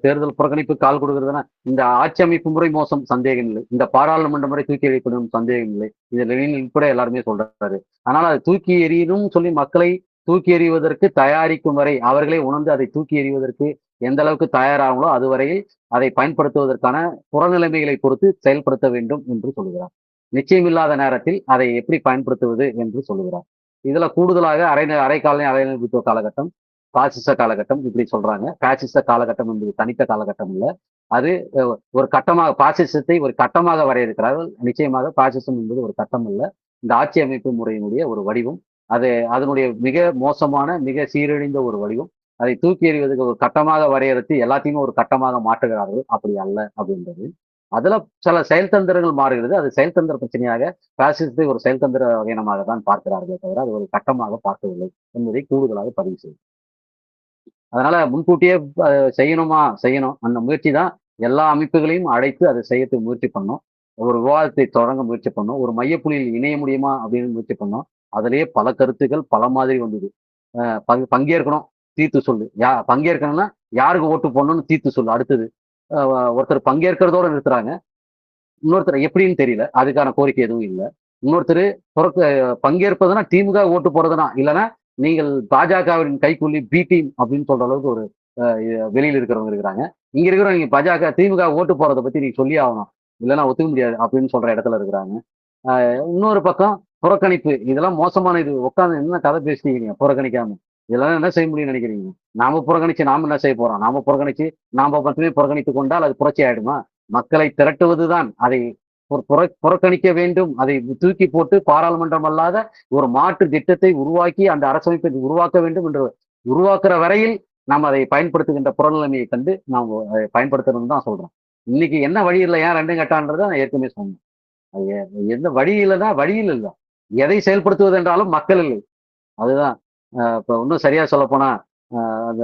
தேர்தல் புறக்கணிப்பு கால் கொடுக்கறதுன்னா இந்த ஆட்சி அமைப்பு முறை மோசம் சந்தேகம் இல்லை, இந்த பாராளுமன்ற முறை தூக்கி எறியப்படும் சந்தேகம் இல்லை, இது லெனின் கூட எல்லாருமே சொல்றாரு. ஆனால் அதை தூக்கி எறியணும் சொல்லி மக்களை தூக்கி எறிவதற்கு தயாரிக்கும் வரை, அவர்களே உணர்ந்து அதை தூக்கி எறிவதற்கு எந்த அளவுக்கு தயாராங்களோ அதுவரையில் அதை பயன்படுத்துவதற்கான புறநிலைமைகளை பொறுத்து செயல்படுத்த வேண்டும் என்று சொல்லுகிறார். நிச்சயமில்லாத நேரத்தில் அதை எப்படி பயன்படுத்துவது என்று சொல்லுகிறார். இதுல கூடுதலாக அரைக்காலனி அரைநிலைத்துவ காலகட்டம், பாசிச காலகட்டம் இப்படி சொல்றாங்க. பாசிச காலகட்டம் என்பது தனித்த காலகட்டம் இல்ல, அது ஒரு கட்டமாக பாசிசத்தை ஒரு கட்டமாக வரையறுக்கிறார்கள். நிச்சயமாக பாசிசம் என்பது ஒரு கட்டம் அல்ல, இந்த ஆட்சி அமைப்பு முறையினுடைய ஒரு வடிவம். அது அதனுடைய மிக மோசமான மிக சீரழிந்த ஒரு வடிவம். அதை தூக்கி எறிவதற்கு ஒரு கட்டமாக வரையறுத்து எல்லாத்தையுமே ஒரு கட்டமாக மாற்றுகிறார்கள். அப்படி அல்ல அப்படின்றது. அதுல சில செயல்தந்திரங்கள் மாறுகிறது. அது செயல்தந்திர பிரச்சனையாக பாசிசத்தை ஒரு செயல்தந்திர வகையினமாக தான் பார்க்கிறார்களே தவிர அது ஒரு கட்டமாக பார்க்கவில்லை என்பதை கூடுதலாக பதிவு செய்யும். அதனால முன்கூட்டியே செய்யணும். அந்த முயற்சி தான் எல்லா அமைப்புகளையும் அழைத்து அதை செய்யறதுக்கு முயற்சி பண்ணோம். ஒரு விவாதத்தை தொடங்க முயற்சி பண்ணோம். ஒரு மையப்புள்ளியில் இணைய முடியுமா அப்படின்னு முயற்சி பண்ணோம். அதிலேயே பல கருத்துக்கள் பல மாதிரி வந்தது. பங்கேற்கணும், தீர்த்து சொல்லு. பங்கேற்கணும்னா யாருக்கு ஓட்டு போடணும்னு தீர்த்து சொல்லு. அடுத்தது ஒருத்தர் பங்கேற்கிறதோட நிறுத்துறாங்க. இன்னொருத்தர் எப்படின்னு தெரியல. அதுக்கான கோரிக்கை எதுவும் இல்ல. இன்னொருத்தர் பங்கேற்பதுனா திமுக ஓட்டு போடுறதுனா, இல்லன்னா நீங்கள் பாஜகவின் கைக்கூலி பி டீம் அப்படின்னு சொல்ற அளவுக்கு ஒரு வெளியில இருக்கிறவங்க இருக்கிறாங்க. இங்க இருக்கிறவங்க நீங்க பாஜக திமுக ஓட்டு போறதை பத்தி நீங்க சொல்லி ஆகணும். இல்லைன்னா ஒத்துக்க முடியாது அப்படின்னு சொல்ற இடத்துல இருக்கிறாங்க. இன்னொரு பக்கம் புறக்கணிப்பு. இதெல்லாம் மோசமான இது. உட்காந்து என்ன கதை பேசிட்டீங்க புறக்கணிக்காம. இதெல்லாம் என்ன செய்ய முடியும்னு நினைக்கிறீங்க? நாம புறக்கணிச்சு நாம என்ன செய்ய போறோம்? நாம புறக்கணிச்சு நாம மட்டுமே புறக்கணித்துக் கொண்டால் அது புரட்சி ஆயிடுமா? மக்களை திரட்டுவதுதான் அதை புறக்கணிக்க வேண்டும். அதை தூக்கி போட்டு பாராளுமன்றம் அல்லாத ஒரு மாற்று திட்டத்தை உருவாக்கி அந்த அரசமைப்பை உருவாக்க வேண்டும் என்று உருவாக்குற வரையில் நாம் அதை பயன்படுத்துகின்ற புறநிலைமையை கண்டு நாம் அதை பயன்படுத்தணும்னு தான் சொல்றோம். இன்னைக்கு என்ன வழி இல்லை, ஏன் ரெண்டும் கட்டான்றதை நான் ஏற்கனவே சொன்னேன். அது எந்த வழியிலதான் வழியில் இல்லை. எதை செயல்படுத்துவது என்றாலும் மக்கள் இல்லை. அதுதான் இப்ப இன்னும் சரியா சொல்ல போனா அந்த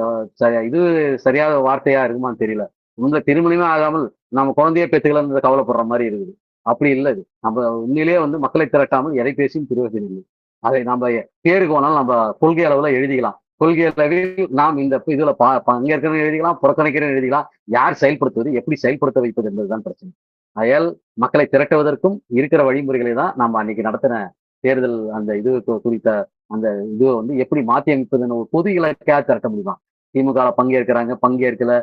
இது சரியான வார்த்தையா இருக்குமான்னு தெரியல. உங்க திருமணமே ஆகாமல் நம்ம குழந்தைய பெற்றுக்கலன்னு கவலைப்படுற மாதிரி இருக்குது. அப்படி இல்லை. இது நம்ம உண்மையிலேயே மக்களை திரட்டாமல் எதை பேசியும் பிரயோஜனம் இல்லை. அதை நம்ம பேருக்கு வேணாலும் நம்ம கொள்கை அளவுல எழுதிக்கலாம். கொள்கை அளவில் நாம் இந்த இதுல பங்கேற்கிறன்னு எழுதிக்கலாம், புறக்கணிக்கிறேன்னு எழுதிக்கலாம். யார் செயல்படுத்துவது, எப்படி செயல்படுத்த வைப்பது என்பதுதான் பிரச்சனை. அயால் மக்களை திரட்டுவதற்கும் இருக்கிற வழிமுறைகளை தான் நம்ம அன்னைக்கு நடத்தின தேர்தல் அந்த இது குறித்த அந்த இது எப்படி மாற்றி அமைப்பதுன்னு ஒரு பொது இலக்கையா திரட்ட முடியுமா? திமுக பங்கேற்கிறாங்க, பங்கேற்கல,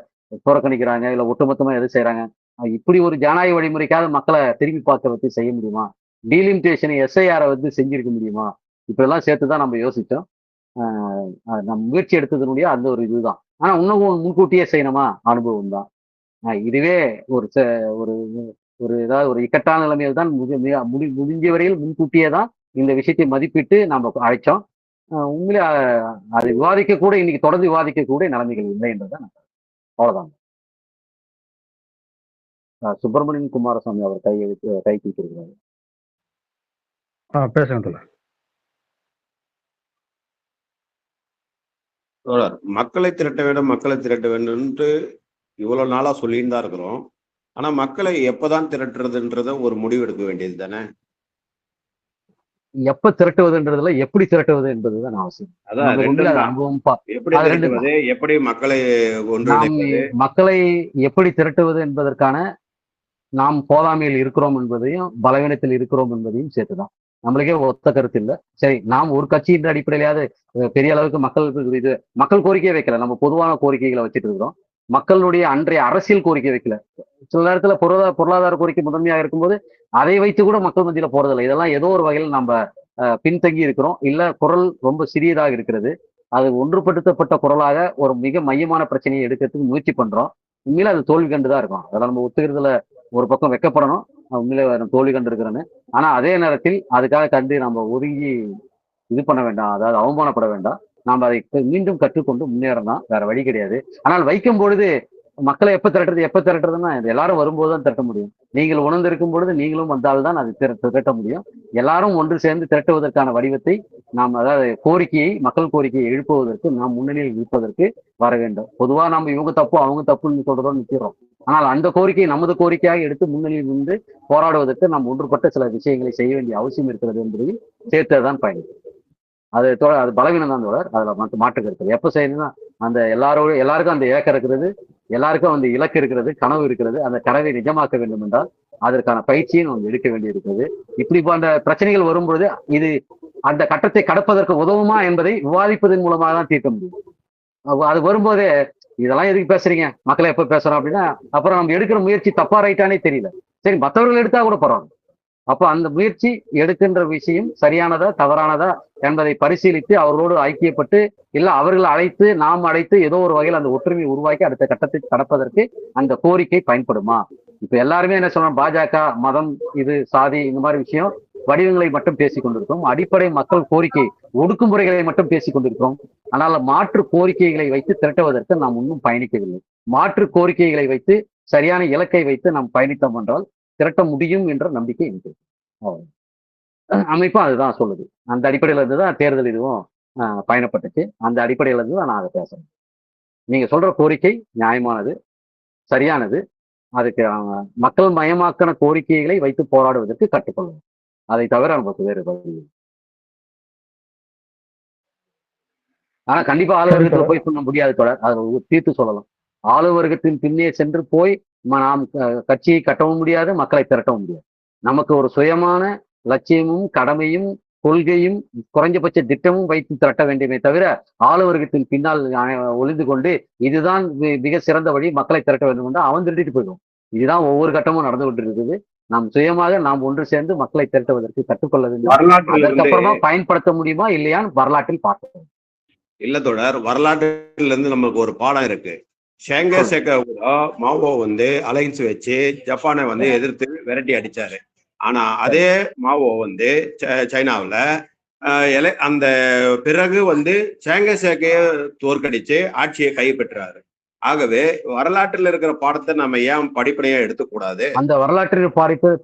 புறக்கணிக்கிறாங்க, இல்ல ஒட்டுமொத்தமா எது செய்யறாங்க? இப்படி ஒரு ஜனநாயக வழிமுறைக்காக மக்களை திரும்பி பார்க்க வச்சு செய்ய முடியுமா? டீலிமிட்டேஷன் எஸ்ஐஆரை செஞ்சிருக்க முடியுமா? இப்ப எல்லாம் சேர்த்துதான் நம்ம யோசிச்சோம். நம்ம முயற்சி எடுத்ததனுடைய அந்த ஒரு இதுதான். ஆனா இன்னும் முன்கூட்டியே செய்யணுமா? அனுபவம் தான். இதுவே ஒரு ஒரு ஒரு ஏதாவது ஒரு இக்கட்டான நிலைமையில் தான் முடிஞ்ச வரையில் முன்கூட்டியே தான் இந்த விஷயத்தை மதிப்பிட்டு நம்ம அழைச்சோம். உண்மையிலே அது விவாதிக்க கூட இன்னைக்கு தொடர்ந்து விவாதிக்க கூட நிலைமைகள் இல்லை என்றதான் அவ்வளவுதான். சுப்பிரமணியன் குமாரசாமி அவர் கை தூக்கியிருக்கிறாரு.
பேசுங்க தோழர்.
தோழர், மக்களை திரட்ட வேண்டும், மக்களை திரட்ட வேண்டும் இவ்வளவு நாளா சொல்லிட்டு தான் இருக்கிறோம். ஆனா மக்களை எப்பதான் திரட்டுறதுன்றத ஒரு முடிவு எடுக்க வேண்டியது தானே.
எப்ப திரட்டுவதுன்றதுல எப்படி திரட்டுவது என்பதுதான் அவசியம்.
எப்படி மக்களை
மக்களை எப்படி திரட்டுவது என்பதற்கான நாம் போதாமையில் இருக்கிறோம் என்பதையும் பலவீனத்தில் இருக்கிறோம் என்பதையும் சேர்த்துதான். நம்மளுக்கே ஒத்த கருத்து இல்லை. சரி, நாம் ஒரு கட்சியின் அடிப்படையிலாவது பெரிய அளவுக்கு மக்கள் கோரிக்கையை வைக்கல. நம்ம பொதுவான கோரிக்கைகளை வச்சுட்டு இருக்கிறோம். மக்களுடைய அன்றைய அரசியல் கோரிக்கை வைக்கல. சில நேரத்துல பொருளாதார கோரிக்கை முதன்மையாக இருக்கும்போது அதை வைத்து கூட மக்கள் மத்தியில போறதில்லை. இதெல்லாம் ஏதோ ஒரு வகையில் நம்ம பின்தங்கி இருக்கிறோம். இல்ல குரல் ரொம்ப சிறியதாக இருக்கிறது. அது ஒன்றுபடுத்தப்பட்ட குரலாக ஒரு மிக மையமான பிரச்சனையை எடுக்கிறதுக்கு முயற்சி பண்றோம். உண்மையில அது தோல்வி கண்டுதான் இருக்கும். அதெல்லாம் நம்ம ஒத்துக்கிறதுல ஒரு பக்கம் வெக்கப்படணும், உண்மையில தோல்வி கண்டு இருக்கிறேன்னு. ஆனா அதே நேரத்தில் அதுக்காக கண்டு நம்ம ஒதுங்கி இது பண்ண வேண்டாம், அதாவது அவமானப்பட வேண்டாம். நாம் அதை மீண்டும் கற்றுக்கொண்டு முன்னேறலாம், வேற வழி கிடையாது. ஆனால் வைக்கும் பொழுது மக்களை எப்ப திரட்டுறதுன்னா எல்லாரும் வரும்போதுதான் திரட்ட முடியும். நீங்கள் உணர்ந்திருக்கும் பொழுது நீங்களும் வந்தால்தான் அது திரட்ட முடியும். எல்லாரும் ஒன்று சேர்ந்து திரட்டுவதற்கான வடிவத்தை நாம், அதாவது மக்கள் கோரிக்கையை எழுப்புவதற்கு நாம் முன்னணியில் இருப்பதற்கு வர வேண்டும். பொதுவா நம்ம இவங்க தப்பு அவங்க தப்புன்னு சொல்றதோடு நிற்கிறோம். ஆனால் அந்த கோரிக்கையை நமது கோரிக்கையாக எடுத்து முன்னணியில் இருந்து போராடுவதற்கு நாம் ஒன்றுபட்ட சில விஷயங்களை செய்ய வேண்டிய அவசியம் இருக்கிறது என்பதையும் சேர்த்ததான் பயன். அது பலவீனம் தான் தோழர். அதுல மாற்று கருத்து. எப்ப செய்யணும்னா அந்த எல்லாருக்கும் அந்த ஏக்கம் இருக்கிறது, எல்லாருக்கும் அந்த இலக்கு இருக்கிறது, கனவு இருக்கிறது. அந்த கனவை நிஜமாக்க வேண்டும் என்றால் அதற்கான பயிற்சியை நம்ம எடுக்க வேண்டி இருக்கிறது. இப்படி போன்ற பிரச்சனைகள் வரும்பொழுது இது அந்த கட்டத்தை கடப்பதற்கு உதவுமா என்பதை விவாதிப்பதன் மூலமாக தான் தீர்க்க முடியும். அது வரும்போதே இதெல்லாம் எதுக்கு பேசுறீங்க, மக்களை எப்ப பேசுறோம் அப்படின்னா அப்புறம் நம்ம எடுக்கிற முயற்சி தப்பா ரைட்டானே தெரியல. சரி, மற்றவர்கள் எடுத்தா கூட பரவாயில்ல. அப்ப அந்த முயற்சி எடுக்கின்ற விஷயம் சரியானதா தவறானதா என்பதை பரிசீலித்து அவர்களோடு ஐக்கியப்பட்டு இல்ல அவர்களை அழைத்து நாம் அழைத்து ஏதோ ஒரு வகையில் அந்த ஒற்றுமையை உருவாக்கி அடுத்த கட்டத்தை கடப்பதற்கு அந்த கோரிக்கை பயன்படுமா? இப்ப எல்லாருமே என்ன சொல்றோம், பாஜக மதம், இது சாதி, இந்த மாதிரி விஷயம் வடிவங்களை மட்டும் பேசிக் கொண்டிருக்கிறோம். அடிப்படை மக்கள் கோரிக்கை ஒடுக்குமுறைகளை மட்டும் பேசிக் கொண்டிருக்கிறோம். ஆனால் மாற்று கோரிக்கைகளை வைத்து திரட்டுவதற்கு நாம் இன்னும் பயணிக்கவில்லை. மாற்று கோரிக்கைகளை வைத்து சரியான இலக்கை வைத்து நாம் பயணித்தோம் என்றால் திரட்ட முடியும் என்ற நம்பிக்கை எனக்கு அமைப்பும் அதுதான் சொல்லுது. அந்த அடிப்படையில இருந்துதான் தேர்தல் இதுவும் பயணப்பட்டுச்சு. அந்த அடிப்படையில இருந்து தான் நான் அதை பேசுறேன். நீங்க சொல்ற கோரிக்கை நியாயமானது, சரியானது. அதுக்கு மக்கள் மயமாக்கின கோரிக்கைகளை வைத்து போராடுவதற்கு கற்றுக்கொள்ளணும். அதை தவிர நமக்கு வேறு வழி இல்லை. ஆனா கண்டிப்பா ஆளுவர்க்கத்துல போய் சொல்ல முடியாது தொடர், அதை தீர்த்து சொல்லலாம். ஆளுவர்க்கத்தின் பின்னே சென்று போய் நாம் கட்சியை கட்டவும் முடியாது, மக்களை திரட்டவும் முடியாது. நமக்கு ஒரு சுயமான லட்சியமும் கடமையும் கொள்கையும் குறைஞ்சபட்ச திட்டமும் வைத்து திரட்ட வேண்டுமே தவிர ஆளுவர்க்கத்தின் பின்னால் ஒளிந்து கொண்டு இதுதான் மிக சிறந்த வழி, மக்களை திரட்ட வேண்டும் என்று அவன் திருட்டிட்டு போயிடும். இதுதான் ஒவ்வொரு கட்டமும் நடந்து கொண்டிருக்குது. நாம் சுயமாக நாம் ஒன்று சேர்ந்து மக்களை திரட்டுவதற்கு கற்றுக்கொள்ள வேண்டும். அதற்கப்புறமா பயன்படுத்த முடியுமா இல்லையான்னு வரலாற்றில் பார்க்கணும்.
இல்ல தொடர், வரலாற்றுல இருந்து நமக்கு ஒரு பாடம் இருக்கு. ஷாங்கே சேகா கூட மாவோ அலைன்ஸ் வச்சு ஜப்பானை எதிர்த்து விரட்டி அடிச்சாரு. ஆனா அதே மாவோ சைனாவுல அந்த பிறகு ஷாங்கே சேகைய தோற்கடிச்சு ஆட்சியை கைப்பற்றாரு. ஆகவே வரலாற்றில் இருக்கிற பாடத்தை நம்ம ஏன் படிப்பனையா எடுத்துக்கூடாது?
அந்த வரலாற்று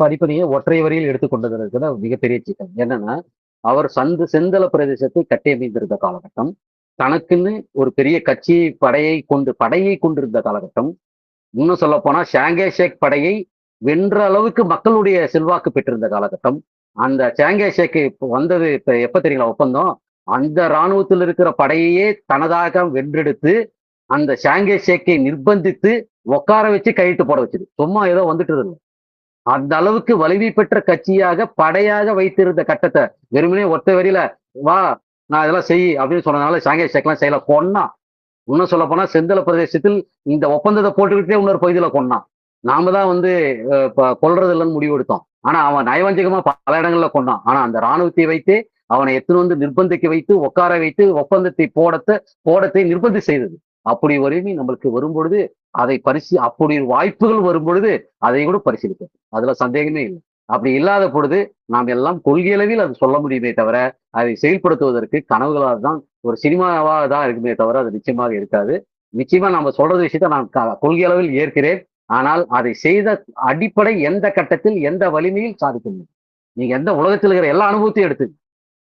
படிப்பனையை ஒற்றை வரியில் எடுத்துக்கொண்டது மிகப்பெரிய சிக்கல். என்னன்னா, அவர் செந்தள பிரதேசத்தை கட்டியமைந்திருந்த காலகட்டம், தனக்குன்னு ஒரு பெரிய கட்சி படையை கொண்டிருந்த காலகட்டம், இன்னும் சொல்ல போனா ஷாங்கே ஷேக் படையை வென்ற அளவுக்கு மக்களுடைய செல்வாக்கு பெற்றிருந்த காலகட்டம். அந்த ஷாங்கே ஷேக் வந்தது எப்ப தெரியுங்களா ஒப்பந்தம்? அந்த இராணுவத்தில் இருக்கிற படையையே தனதாக வென்றெடுத்து அந்த ஷாங்கே ஷேக்கை நிர்பந்தித்து உட்கார வச்சு கையெழுத்து போட வச்சது. சும்மா ஏதோ வந்துட்டு இல்லை. அந்த அளவுக்கு வலிமை பெற்ற கட்சியாக படையாக வைத்திருந்த கட்டத்தை வெறுமனே ஒத்த வரியில வா நான் இதெல்லாம் செய் அப்படின்னு சொன்னதுனால ஷாங்கே ஷேக்லாம் செய்யல, கொன்னா. இன்னும் சொல்ல போனா செந்தள பிரதேசத்தில் இந்த ஒப்பந்தத்தை போட்டுக்கிட்டே இன்னொரு பகுதியில கொன்னான். நாம தான் கொல்றது இல்லைன்னு முடிவு எடுத்தோம். ஆனா அவன் நயவஞ்சகமா பல இடங்கள்ல கொண்டான். ஆனா அந்த இராணுவத்தை வைத்து அவனை எத்தனை நிர்பந்திக்க வைத்து உட்கார வைத்து ஒப்பந்தத்தை போடத்தை நிர்பந்தி செய்தது. அப்படி வறுமை நம்மளுக்கு வரும்பொழுது அதை அப்படி வாய்ப்புகள் வரும்பொழுது அதை கூட பரிசீலிக்கும், அதுல சந்தேகமே இல்லை. அப்படி இல்லாத பொழுது நாம் எல்லாம் கொள்கையளவில் அது சொல்ல முடியுமே தவிர அதை செயல்படுத்துவதற்கு கனவுகளாக தான், ஒரு சினிமாவாக தான் இருக்குமே தவிர அது நிச்சயமாக இருக்காது. நிச்சயமா நம்ம சொல்றது விஷயத்த நான் கொள்கையளவில் ஏற்கிறேன். ஆனால் அதை செய்த அடிப்படை எந்த கட்டத்தில் எந்த வலிமையில் சாதிக்க முடியும்? நீங்க எந்த உலகத்தில் இருக்கிற எல்லா அனுபவத்தையும் எடுத்து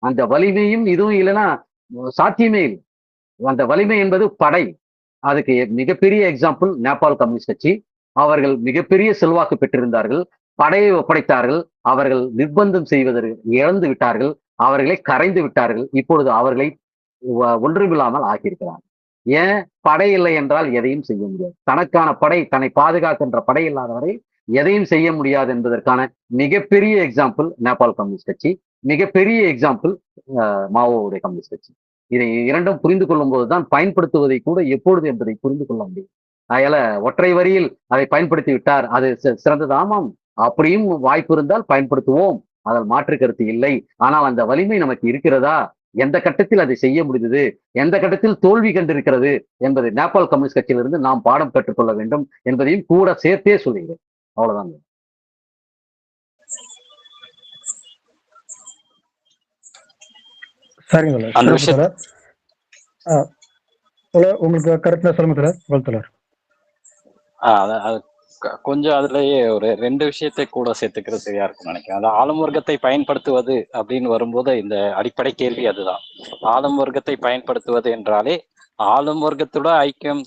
அந்த வலிமையும் இதுவும் இல்லைன்னா சாத்தியமே இல்லை. அந்த வலிமை என்பது படை. அதுக்கு மிகப்பெரிய எக்ஸாம்பிள் நேபாள் கம்யூனிஸ்ட் கட்சி. அவர்கள் மிகப்பெரிய செல்வாக்கு பெற்றிருந்தார்கள், படையை ஒப்படைத்தார்கள், அவர்கள் நிர்பந்தம் செய்வதற்கு இழந்து விட்டார்கள், அவர்களை கரைந்து விட்டார்கள். இப்பொழுது அவர்களை ஒன்றுமில்லாமல் ஆக்கியிருக்கிறார்கள். ஏன்? படை இல்லை என்றால் எதையும் செய்ய முடியாது. தனக்கான படை, தன்னை பாதுகாக்கின்ற படை இல்லாதவரை எதையும் செய்ய முடியாது என்பதற்கான மிகப்பெரிய எக்ஸாம்பிள் நேபாள் கம்யூனிஸ்ட் கட்சி, மிகப்பெரிய எக்ஸாம்பிள் மாவோவுடைய கம்யூனிஸ்ட் கட்சி. இதை இரண்டும் புரிந்து கொள்ளும் போதுதான் பயன்படுத்துவதை கூட எப்பொழுது என்பதை புரிந்து கொள்ள முடியும். அதனால ஒற்றை வரியில் அதை பயன்படுத்தி விட்டார், அது சிறந்தது. ஆமாம், அப்படியும் வாய்ப்பு இருந்தால் பயன்படுத்துவோம், அதில் மாற்று கருத்து இல்லை. ஆனால் அந்த வலிமை நமக்கு இருக்கிறதா? எந்த கட்டத்தில் அதை செய்ய முடிந்தது, எந்த கட்டத்தில் தோல்வி கண்டிருக்கிறது என்பதை நேபாள் கம்யூனிஸ்ட் கட்சியிலிருந்து நாம் பாடம் பெற்றுக்கொள்ள வேண்டும் என்பதையும் கூட சேர்த்தே சொல்லுகிறேன். அவ்வளவுதான்.
சரிங்க. உங்களுக்கு கருத்துல சொல்லுங்க தொடர்.
கொஞ்சம் அதுலயே ஒரு 2 விஷயத்தை கூட சேர்த்துக்கிறது சரியா இருக்கும்னு நினைக்கிறேன். அந்த ஆளும் வர்க்கத்தை பயன்படுத்துவது அப்படின்னு வரும்போது இந்த அடிப்படை கேள்வி அதுதான். ஆளும் வர்க்கத்தை பயன்படுத்துவது என்றாலே ஆளும் வர்க்கத்தோட ஐக்கியம்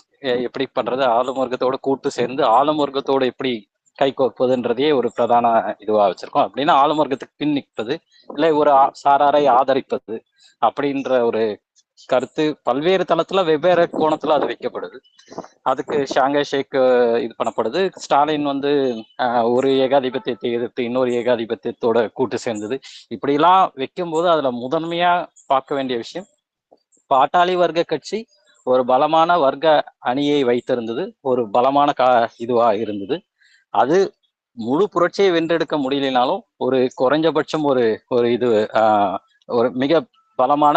எப்படி பண்றது, ஆளும் வர்க்கத்தோட கூட்டு சேர்ந்து ஆளும் வர்க்கத்தோட எப்படி கை கோர்ப்பதுன்றதையே ஒரு பிரதான இதுவா வச்சிருக்கோம். அப்படின்னா ஆளும் வர்க்கத்துக்கு பின் நிற்பது, இல்லை ஒரு சாராரை ஆதரிப்பது அப்படின்ற ஒரு கருத்து பல்வேறு தளத்துல வெவ்வேறு கோணத்துல அது வைக்கப்படுது. அதுக்கு ஷாங்கே ஷேக் இது பண்ணப்படுது. ஸ்டாலின் ஒரு ஏகாதிபத்தியத்தை எதிர்த்து இன்னொரு ஏகாதிபத்தியத்தோட கூட்டு சேர்ந்தது. இப்படிலாம் வைக்கும்போது அதுல முதன்மையா பார்க்க வேண்டிய விஷயம், பாட்டாளி வர்க்க கட்சி ஒரு பலமான வர்க்க அணியை வைத்திருந்தது, ஒரு பலமான இதுவா இருந்தது. அது முழு புரட்சியை வென்றெடுக்க முடியலனாலும் ஒரு குறைஞ்சபட்சம் ஒரு இது ஒரு மிக பலமான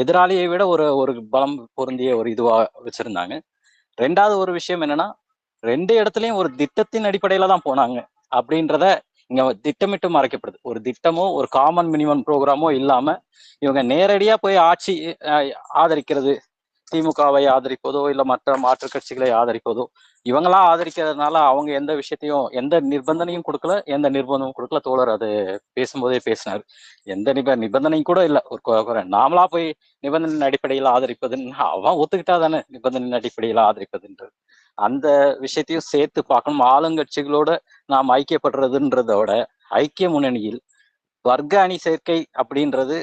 எதிராளியை விட ஒரு பலம் பொருந்திய ஒரு இதுவா வச்சிருந்தாங்க. 2வது ஒரு விஷயம் என்னன்னா, 2 இடத்துலயும் ஒரு திட்டத்தின் அடிப்படையில தான் போனாங்க அப்படின்றத இங்க திட்டமிட்டு மறைக்கப்படுது. ஒரு திட்டமோ ஒரு காமன் மினிமம் ப்ரோக்ராமோ இல்லாம இவங்க நேரடியா போய் ஆட்சி ஆதரிக்கிறது, திமுகவை ஆதரிப்பதோ இல்ல மற்ற மாற்று கட்சிகளை ஆதரிப்பதோ, இவங்களா ஆதரிக்கிறதுனால அவங்க எந்த விஷயத்தையும் எந்த நிர்பந்தனையும் கொடுக்கல, எந்த நிர்பந்தமும் கொடுக்கல. தோழர் அது பேசும்போதே பேசினார். எந்த நிபந்தனையும் கூட இல்லை. ஒரு நாமளா போய் நிபந்தனையின் அடிப்படையில் ஆதரிப்பதுன்னு அவன் ஒத்துக்கிட்டா தானே நிபந்தனையின் அடிப்படையில் ஆதரிப்பதுன்றது. அந்த விஷயத்தையும் சேர்த்து பார்க்கணும். ஆளுங்கட்சிகளோட நாம் ஐக்கியப்படுறதுன்றத விட ஐக்கிய முன்னணியில் வர்க்க அணி சேர்க்கை அப்படின்றது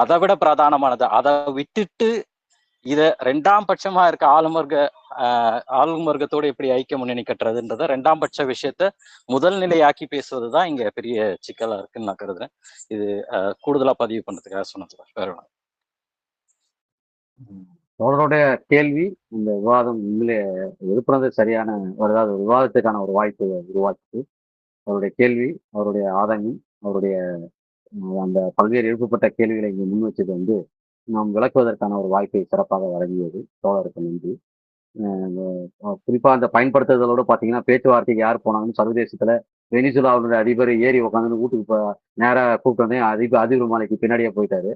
அதை விட பிரதானமானது. அதை விட்டுட்டு இத ரெண்டாம் பட்சமா இருக்க ஆளும் வர்க்கத்தோட எப்படி ஐக்கிய முன்னணி கட்டுறதுன்றத ரெண்டாம் பட்ச விஷயத்த முதல் நிலையாக்கி பேசுவதுதான் இங்க பெரிய சிக்கலா இருக்குன்னு நான் கருதுறேன். இது கூடுதலா பதிவு பண்றதுக்காக சொன்னது. வேற ஒண்ணு.
அவருடைய கேள்வி இந்த விவாதம் உண்மையிலே எழுப்புறது சரியான அதாவது விவாதத்துக்கான ஒரு வாய்ப்பு உருவாக்குது. அவருடைய கேள்வி, அவருடைய ஆதங்கம், அவருடைய அந்த பல்வேறு எழுப்பப்பட்ட கேள்விகளை இங்கே முன் வச்சது வந்து நாம் விளக்குவதற்கான ஒரு வாய்ப்பை சிறப்பாக வழங்கியது. தோழருக்கு நன்றி. குறிப்பா அந்த பயன்படுத்துதலோட பாத்தீங்கன்னா பேச்சுவார்த்தைக்கு யார் போனாங்கன்னு சர்வதேசத்துல வெனிசுலாவுடைய அதிபர் ஏறி உட்காந்து வீட்டுக்கு நேரா கூப்பிட்டு வந்தேன் அதிபர் மாலைக்கு பின்னாடியே போயிட்டாரு.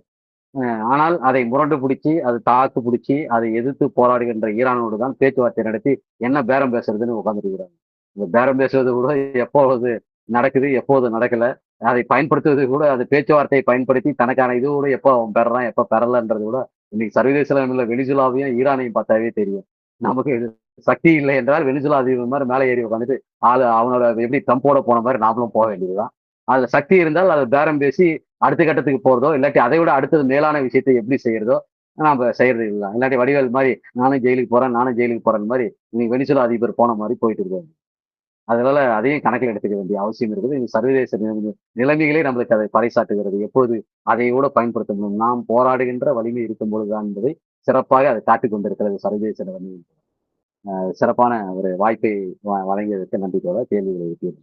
ஆனால் அதை முரண்டு பிடிச்சி அது தாக்கு பிடிச்சி அதை எதிர்த்து போராடுகின்ற ஈரானோடு தான் பேச்சுவார்த்தை நடத்தி என்ன பேரம் பேசுறதுன்னு உட்காந்துருக்கிறாங்க. இந்த பேரம் பேசுவது கூட எப்போது நடக்குது எப்போது நடக்கல, அதை பயன்படுத்துவது கூட அது பேச்சுவார்த்தையை பயன்படுத்தி தனக்கான இது கூட எப்போ அவன் பெறறான் எப்போ பெறலன்றது கூட இன்னைக்கு சர்வதேச வெனிசுலாவையும் ஈரானையும் பார்த்தாவே தெரியும். நமக்கு சக்தி இல்லை என்றால் வெனிசுலா அதிபர் மாதிரி மேலே ஏறி உட்காந்துட்டு அவனோட எப்படி தம்போட போன மாதிரி நாமளும் போக வேண்டியதுதான். அதுல சக்தி இருந்தால் அதை பேரம் பேசி அடுத்த கட்டத்துக்கு போறதோ இல்லாட்டி அதை விட அடுத்தது மேலான விஷயத்தை எப்படி செய்யறதோ நாம செய்யறது இதுதான். இல்லாட்டி வடிவேல் மாதிரி நானும் ஜெயிலுக்கு போறேன் மாதிரி இன்னைக்கு வெனிசுலா அதிபர் போன மாதிரி போயிட்டு இருக்காங்க. அதனால அதையும் கணக்கில் எடுத்துக்க வேண்டிய அவசியம் இருக்குது. இந்த சர்வதேச நிலைமைகளே நம்மளுக்கு அதை பறைசாட்டுகிறது. எப்போது அதை கூட பயன்படுத்த முடியும், நாம் போராடுகின்ற வலிமை இருக்கும் பொழுதுதான் என்பதை சிறப்பாக அதை காட்டிக் கொண்டிருக்கிறது சர்வதேச நிலைமை. சிறப்பான ஒரு வாய்ப்பை வழங்கியதற்கு நன்றி தோழர். கேள்விகளை எழுப்பியது.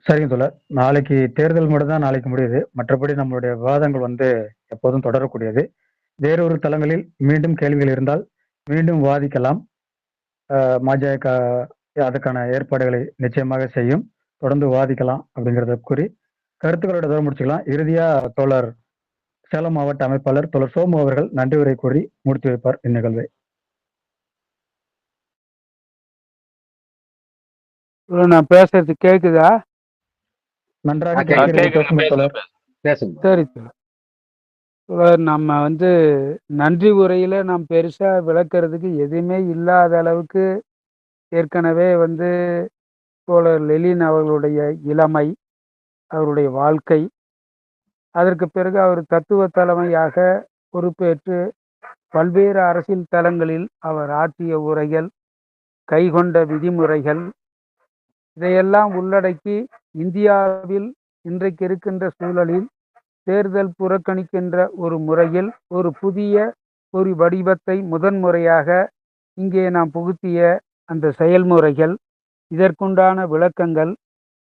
சரிங்க தோழர். நாளைக்கு தேர்தல் மட்டும் தான் நாளைக்கு முடியுது. மற்றபடி நம்மளுடைய விவாதங்கள் வந்து எப்போதும் தொடரக்கூடியது. வேறொரு தளங்களில் மீண்டும் கேள்விகள் இருந்தால் மீண்டும் விவாதிக்கலாம். மஜக அதுக்கான ஏற்பாடுகளை நிச்சயமாக செய்யும். தொடர்ந்து விவாதிக்கலாம் அப்படிங்கிறத கூறி கருத்துக்களோட தூரம் முடிச்சுக்கலாம். இறுதியா தோழர் சேலம் மாவட்ட அமைப்பாளர் தோழர் சோமு அவர்கள் நன்றி உரை கூறி முடித்து வைப்பார் இந்நிகழ்வை.
நான் பேசுறது கேக்குதா?
நன்றாக
சரி தோழர். நம்ம வந்து நன்றி உரையில நாம் பெருசா விளக்குறதுக்கு எதுவுமே இல்லாத அளவுக்கு ஏற்கனவே வந்து தோழர் லெலின் அவர்களுடைய இளமை, அவருடைய வாழ்க்கை, அதற்கு பிறகு அவர் தத்துவ தலைமையாக பொறுப்பேற்று பல்வேறு அரசியல் தளங்களில் அவர் ஆற்றிய உரைகள், கைகொண்ட விதிமுறைகள், இதையெல்லாம் உள்ளடக்கி இந்தியாவில் இன்றைக்கு இருக்கின்ற சூழலில் தேர்தல் புறக்கணிக்கின்ற ஒரு முறையில் ஒரு புதிய ஒரு வடிவத்தை முதன்முறையாக இங்கே நாம் புகுத்திய அந்த செயல்முறைகள், இதற்குண்டான விளக்கங்கள்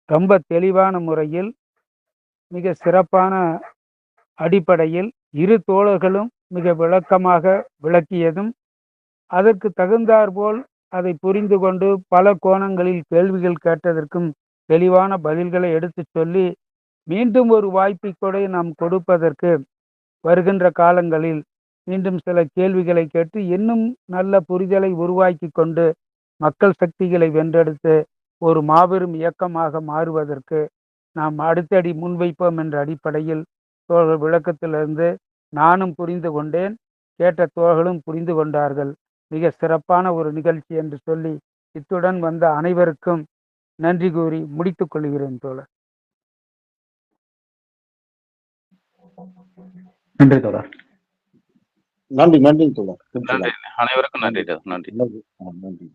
ரொம்ப தெளிவான முறையில் மிக சிறப்பான அடிப்படையில் இரு தோழர்களும் மிக விளக்கமாக விளக்கியதும் அதற்கு தகுந்தாற்போல் அதை புரிந்து கொண்டு பல கோணங்களில் கேள்விகள் கேட்டதற்கும் தெளிவான பதில்களை எடுத்து சொல்லி மீண்டும் ஒரு வாய்ப்பை கூட நாம் கொடுப்பதற்கு வருகின்ற காலங்களில் மீண்டும் சில கேள்விகளை கேட்டு இன்னும் நல்ல புரிதலை உருவாக்கி கொண்டு மக்கள் சக்திகளை வென்றெடுத்து ஒரு மாபெரும் இயக்கமாக மாறுவதற்கு நாம் அடுத்தடி முன்வைப்போம் என்ற அடிப்படையில் தோழர்கள் விளக்கத்திலிருந்து நானும் புரிந்து கொண்டேன், கேட்ட தோழர்களும் புரிந்து கொண்டார்கள். மிக சிறப்பான ஒரு நிகழ்ச்சி என்று சொல்லி இத்துடன் வந்த அனைவருக்கும் நன்றி கூறி முடித்துக் கொள்கிறேன் தோழர்.
நன்றி தோழர்.
நன்றி தோழர்.
அனைவருக்கும் நன்றி.
நன்றி.